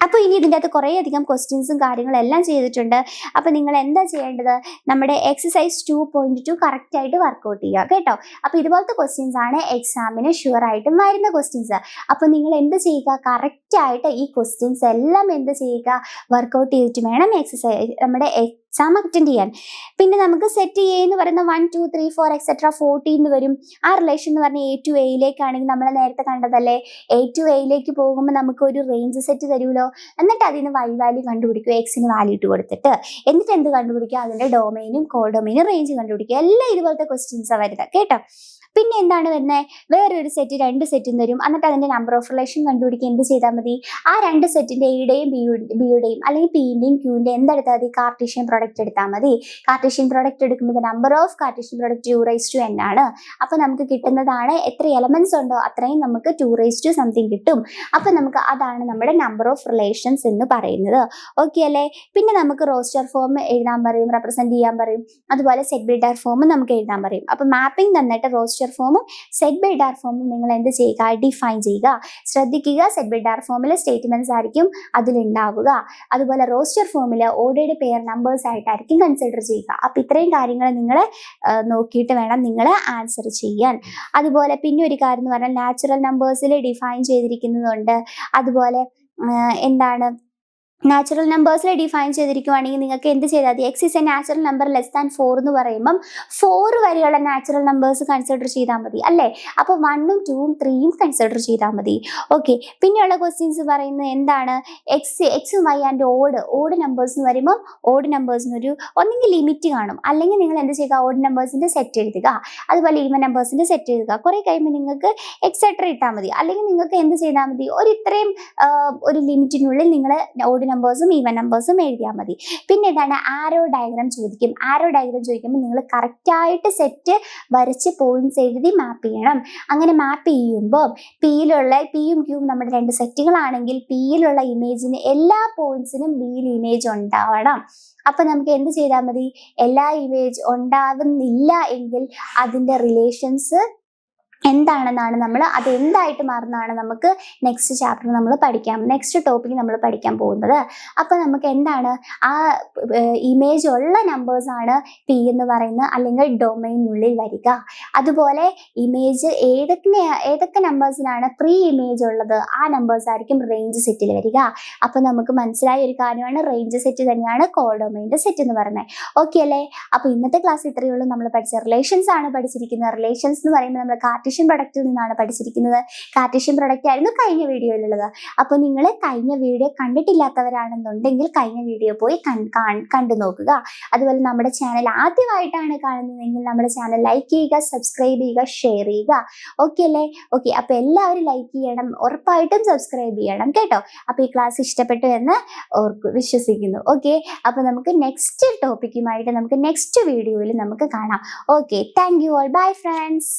അപ്പോൾ ഇനി ഇതിൻ്റെ അകത്ത് കുറേ അധികം ക്വസ്റ്റ്യൻസും കാര്യങ്ങളും എല്ലാം ചെയ്തിട്ടുണ്ട്. അപ്പോൾ നിങ്ങൾ എന്താ ചെയ്യേണ്ടത്? നമ്മുടെ എക്സസൈസ് 2.2 കറക്റ്റായിട്ട് വർക്കൗട്ട് ചെയ്യുക കേട്ടോ. അപ്പോൾ ഇതുപോലത്തെ ക്വസ്റ്റ്യൻസ് ആണ് എക്സാമിന് ഷുവറായിട്ടും വരുന്ന ക്വസ്റ്റ്യൻസ്. അപ്പോൾ നിങ്ങൾ എന്ത് ചെയ്യുക? കറക്റ്റായിട്ട് ഈ ക്വസ്റ്റ്യൻസ് എല്ലാം എന്ത് ചെയ്യുക? വർക്കൗട്ട് ചെയ്തിട്ട് വേണം എക്സസൈസ് നമ്മുടെ എക്സാം അറ്റൻഡ് ചെയ്യാൻ. പിന്നെ നമുക്ക് സെറ്റ് എ എന്ന് പറയുന്ന 1 2 3 4 എക്സെട്ര 14 വരും. ആ റിലേഷൻ എന്ന് പറഞ്ഞാൽ എ ടു എയിലേക്കാണെങ്കിൽ നമ്മൾ നേരത്തെ കണ്ടതല്ലേ, എ ടു എയിലേക്ക് പോകുമ്പോൾ നമുക്ക് ഒരു റേഞ്ച് സെറ്റ് തരുമല്ലോ. എന്നിട്ട് അതിന് y വാല്യൂ കണ്ടുപിടിക്കുക, എക്സിന് വാല്യൂ ഇട്ട് കൊടുത്തിട്ട്. എന്നിട്ട് എന്ത് കണ്ടുപിടിക്കുക? അതിന്റെ ഡൊമൈനും കോഡൊമൈനും റേഞ്ച് കണ്ടുപിടിക്കുക. എല്ലാം ഇതുപോലത്തെ ക്വസ്റ്റ്യൻസാണ് വരുന്നത് കേട്ടോ. പിന്നെ എന്താണ് വരുന്നത്? വേറൊരു സെറ്റ് 2 സെറ്റും തരും. എന്നിട്ട് അതിന്റെ നമ്പർ ഓഫ് റിലേഷൻ കണ്ടുപിടിക്കുക. എന്ത് ചെയ്താൽ മതി? ആ 2 സെറ്റിന്റെ എയുടെയും ബിയുടെയും അല്ലെങ്കിൽ പിന്റെയും ക്യൂവിന്റെ എന്തെടുത്താൽ മതി? കാർട്ടീഷ്യൻ പ്രൊഡക്റ്റ് എടുത്താൽ മതി. കാർട്ടീഷ്യൻ പ്രൊഡക്റ്റ് എടുക്കുമ്പോൾ number of Cartesian product 2⁴n ആണ്. അപ്പൊ നമുക്ക് കിട്ടുന്നതാണ് എത്ര എലമെന്റ്സ് ഉണ്ടോ അത്രയും നമുക്ക് 2 സംതിങ് കിട്ടും. അപ്പൊ നമുക്ക് അതാണ് നമ്മുടെ നമ്പർ ഓഫ് റിലേഷൻസ് എന്ന് പറയുന്നത്. ഓക്കെ അല്ലേ? പിന്നെ നമുക്ക് റോസ്റ്റർ ഫോം എഴുതാൻ പറയും, റെപ്രസെന്റ് ചെയ്യാൻ പറയും. അതുപോലെ സെറ്റ് ബിൽഡർ ഫോം നമുക്ക് എഴുതാൻ പറയും. അപ്പൊ മാപ്പിംഗ് തന്നിട്ട് റോസ്റ്റർ ഫോമും സെറ്റ് ബിൽഡർ ഫോമും നിങ്ങൾ എന്ത് ചെയ്യുക? ഡിഫൈൻ ചെയ്യുക. ശ്രദ്ധിക്കുക, സെറ്റ് ബിൽഡർ ഫോമിൽ സ്റ്റേറ്റ്മെന്റ്സ് ആയിരിക്കും അതിലുണ്ടാവുക. അതുപോലെ റോസ്റ്റർ ഫോമിൽ ഓർഡേർഡ് പെയർ നമ്പേഴ്സ് ആയിട്ടായിരിക്കും കൺസിഡർ ചെയ്യുക. അപ്പൊ ഇത്രയും കാര്യങ്ങൾ നിങ്ങൾ നോക്കിയിട്ട് വേണം നിങ്ങൾ ആൻസർ ചെയ്യാൻ. അതുപോലെ പിന്നെ ഒരു കാര്യം എന്ന് പറഞ്ഞാൽ നാച്ചുറൽ നമ്പേഴ്സിൽ ഡിഫൈൻ ചെയ്തിരിക്കുന്നതുണ്ട്. അതുപോലെ എന്താണ് നാച്ചുറൽ നമ്പേഴ്സിൽ ഡിഫൈൻ ചെയ്തിരിക്കുവാണെങ്കിൽ നിങ്ങൾക്ക് എന്ത് ചെയ്താൽ മതി? X is A natural number less than 4 എന്ന് പറയുമ്പം 4 വരെയുള്ള നാച്ചുറൽ നമ്പേഴ്സ് കൺസിഡർ ചെയ്താൽ മതി അല്ലേ? അപ്പോൾ 1ഉം 2ഉം 3ഉം കൺസിഡർ ചെയ്താൽ മതി. ഓക്കെ. പിന്നെയുള്ള ക്വസ്റ്റ്യൻസ് പറയുന്നത് എന്താണ്? എക്സും വൈ ആൻഡ് ഓഡ് നമ്പേഴ്സ് എന്ന് പറയുമ്പോൾ ഓഡ് നമ്പേഴ്സിനൊരു ഒന്നെങ്കിൽ ലിമിറ്റ് കാണും, അല്ലെങ്കിൽ നിങ്ങൾ എന്ത് ചെയ്യുക? ഓഡ് നമ്പേഴ്സിന്റെ സെറ്റ് എഴുതുക. അതുപോലെ ഈവൻ നമ്പേഴ്സിന്റെ സെറ്റ് എഴുതുക. കുറെ കഴിയുമ്പോൾ നിങ്ങൾക്ക് എക്സെട്ര ഇട്ടാൽ മതി. അല്ലെങ്കിൽ നിങ്ങൾക്ക് എന്ത് ചെയ്താൽ മതി? ഇത്രയും ഒരു ലിമിറ്റിനുള്ളിൽ നിങ്ങൾ ഓഡ് നമ്പേഴ്സും ഈവൻ നമ്പേഴ്സും എഴുതിയാൽ മതി. പിന്നെ എന്താണ്? ആരോ ഡയഗ്രാം ചോദിക്കും. ആരോ ഡയഗ്രാം ചോദിക്കുമ്പോൾ നിങ്ങൾ കറക്റ്റായിട്ട് സെറ്റ് വരച്ച് പോയിന്റ്സ് എഴുതി മാപ്പ് ചെയ്യണം. അങ്ങനെ മാപ്പ് ചെയ്യുമ്പോൾ പിയും ക്യൂവും നമ്മുടെ 2 സെറ്റുകളാണെങ്കിൽ പിയിലുള്ള ഇമേജിന് എല്ലാ പോയിന്റ്സിനും ബിയിൽ ഇമേജ് ഉണ്ടാവണം. അപ്പൊ നമുക്ക് എന്ത് ചെയ്താൽ മതി? എല്ലാ ഇമേജ് ഉണ്ടാവുന്നില്ല എങ്കിൽ അതിന്റെ റിലേഷൻസ് എന്താണെന്നാണ് നമ്മൾ അത് എന്തായിട്ട് മാറുന്നതാണ് നമുക്ക് നെക്സ്റ്റ് ചാപ്റ്റർ നമ്മൾ നെക്സ്റ്റ് ടോപ്പിക് നമ്മൾ പഠിക്കാൻ പോകുന്നത്. അപ്പോൾ നമുക്ക് എന്താണ് ആ ഇമേജ് ഉള്ള നമ്പേഴ്സ് ആണ് പി എന്ന് പറയുന്നത്, അല്ലെങ്കിൽ ഡൊമൈനുള്ളിൽ വരിക. അതുപോലെ ഇമേജ് ഏതൊക്കെ നമ്പേഴ്സിനാണ് പ്രീ ഇമേജ് ഉള്ളത് ആ നമ്പേഴ്സ് ആയിരിക്കും റേഞ്ച് സെറ്റിൽ വരിക. അപ്പോൾ നമുക്ക് മനസ്സിലായ ഒരു കാര്യമാണ് റേഞ്ച് സെറ്റ് തന്നെയാണ് കോഡൊമൈൻ്റെ സെറ്റ് എന്ന് പറയുന്നത്. ഓക്കെ അല്ലേ? അപ്പോൾ ഇന്നത്തെ ക്ലാസ് ഇത്രയേ ഉള്ളൂ. നമ്മൾ പഠിച്ച റിലേഷൻസ് ആണ് പഠിച്ചിരിക്കുന്നത്. റിലേഷൻസ് എന്ന് പറയുമ്പോൾ നമ്മൾ കാർട്ടീഷ്യൻ പ്രൊഡക്റ്റിൽ നിന്നാണ് പഠിച്ചിരിക്കുന്നത്. കാർട്ടീഷ്യൻ പ്രൊഡക്റ്റ് ആയിരുന്നു കഴിഞ്ഞ വീഡിയോയിലുള്ളത്. അപ്പോൾ നിങ്ങൾ കഴിഞ്ഞ വീഡിയോ കണ്ടിട്ടില്ലാത്തവരാണെന്നുണ്ടെങ്കിൽ കഴിഞ്ഞ വീഡിയോ പോയി കണ്ടു നോക്കുക. അതുപോലെ നമ്മുടെ ചാനൽ ആദ്യമായിട്ടാണ് കാണുന്നതെങ്കിൽ നമ്മുടെ ചാനൽ ലൈക്ക് ചെയ്യുക, സബ്സ്ക്രൈബ് ചെയ്യുക, ഷെയർ ചെയ്യുക. ഓക്കെ അല്ലേ? ഓക്കെ, അപ്പോൾ എല്ലാവരും ലൈക്ക് ചെയ്യണം, ഉറപ്പായിട്ടും സബ്സ്ക്രൈബ് ചെയ്യണം കേട്ടോ. അപ്പോൾ ഈ ക്ലാസ് ഇഷ്ടപ്പെട്ടു എന്ന് വിശ്വസിക്കുന്നു. ഓക്കെ, അപ്പോൾ നമുക്ക് നെക്സ്റ്റ് ടോപ്പിക്കുമായിട്ട് നമുക്ക് നെക്സ്റ്റ് വീഡിയോയിൽ നമുക്ക് കാണാം. Okay, thank you all. Bye friends.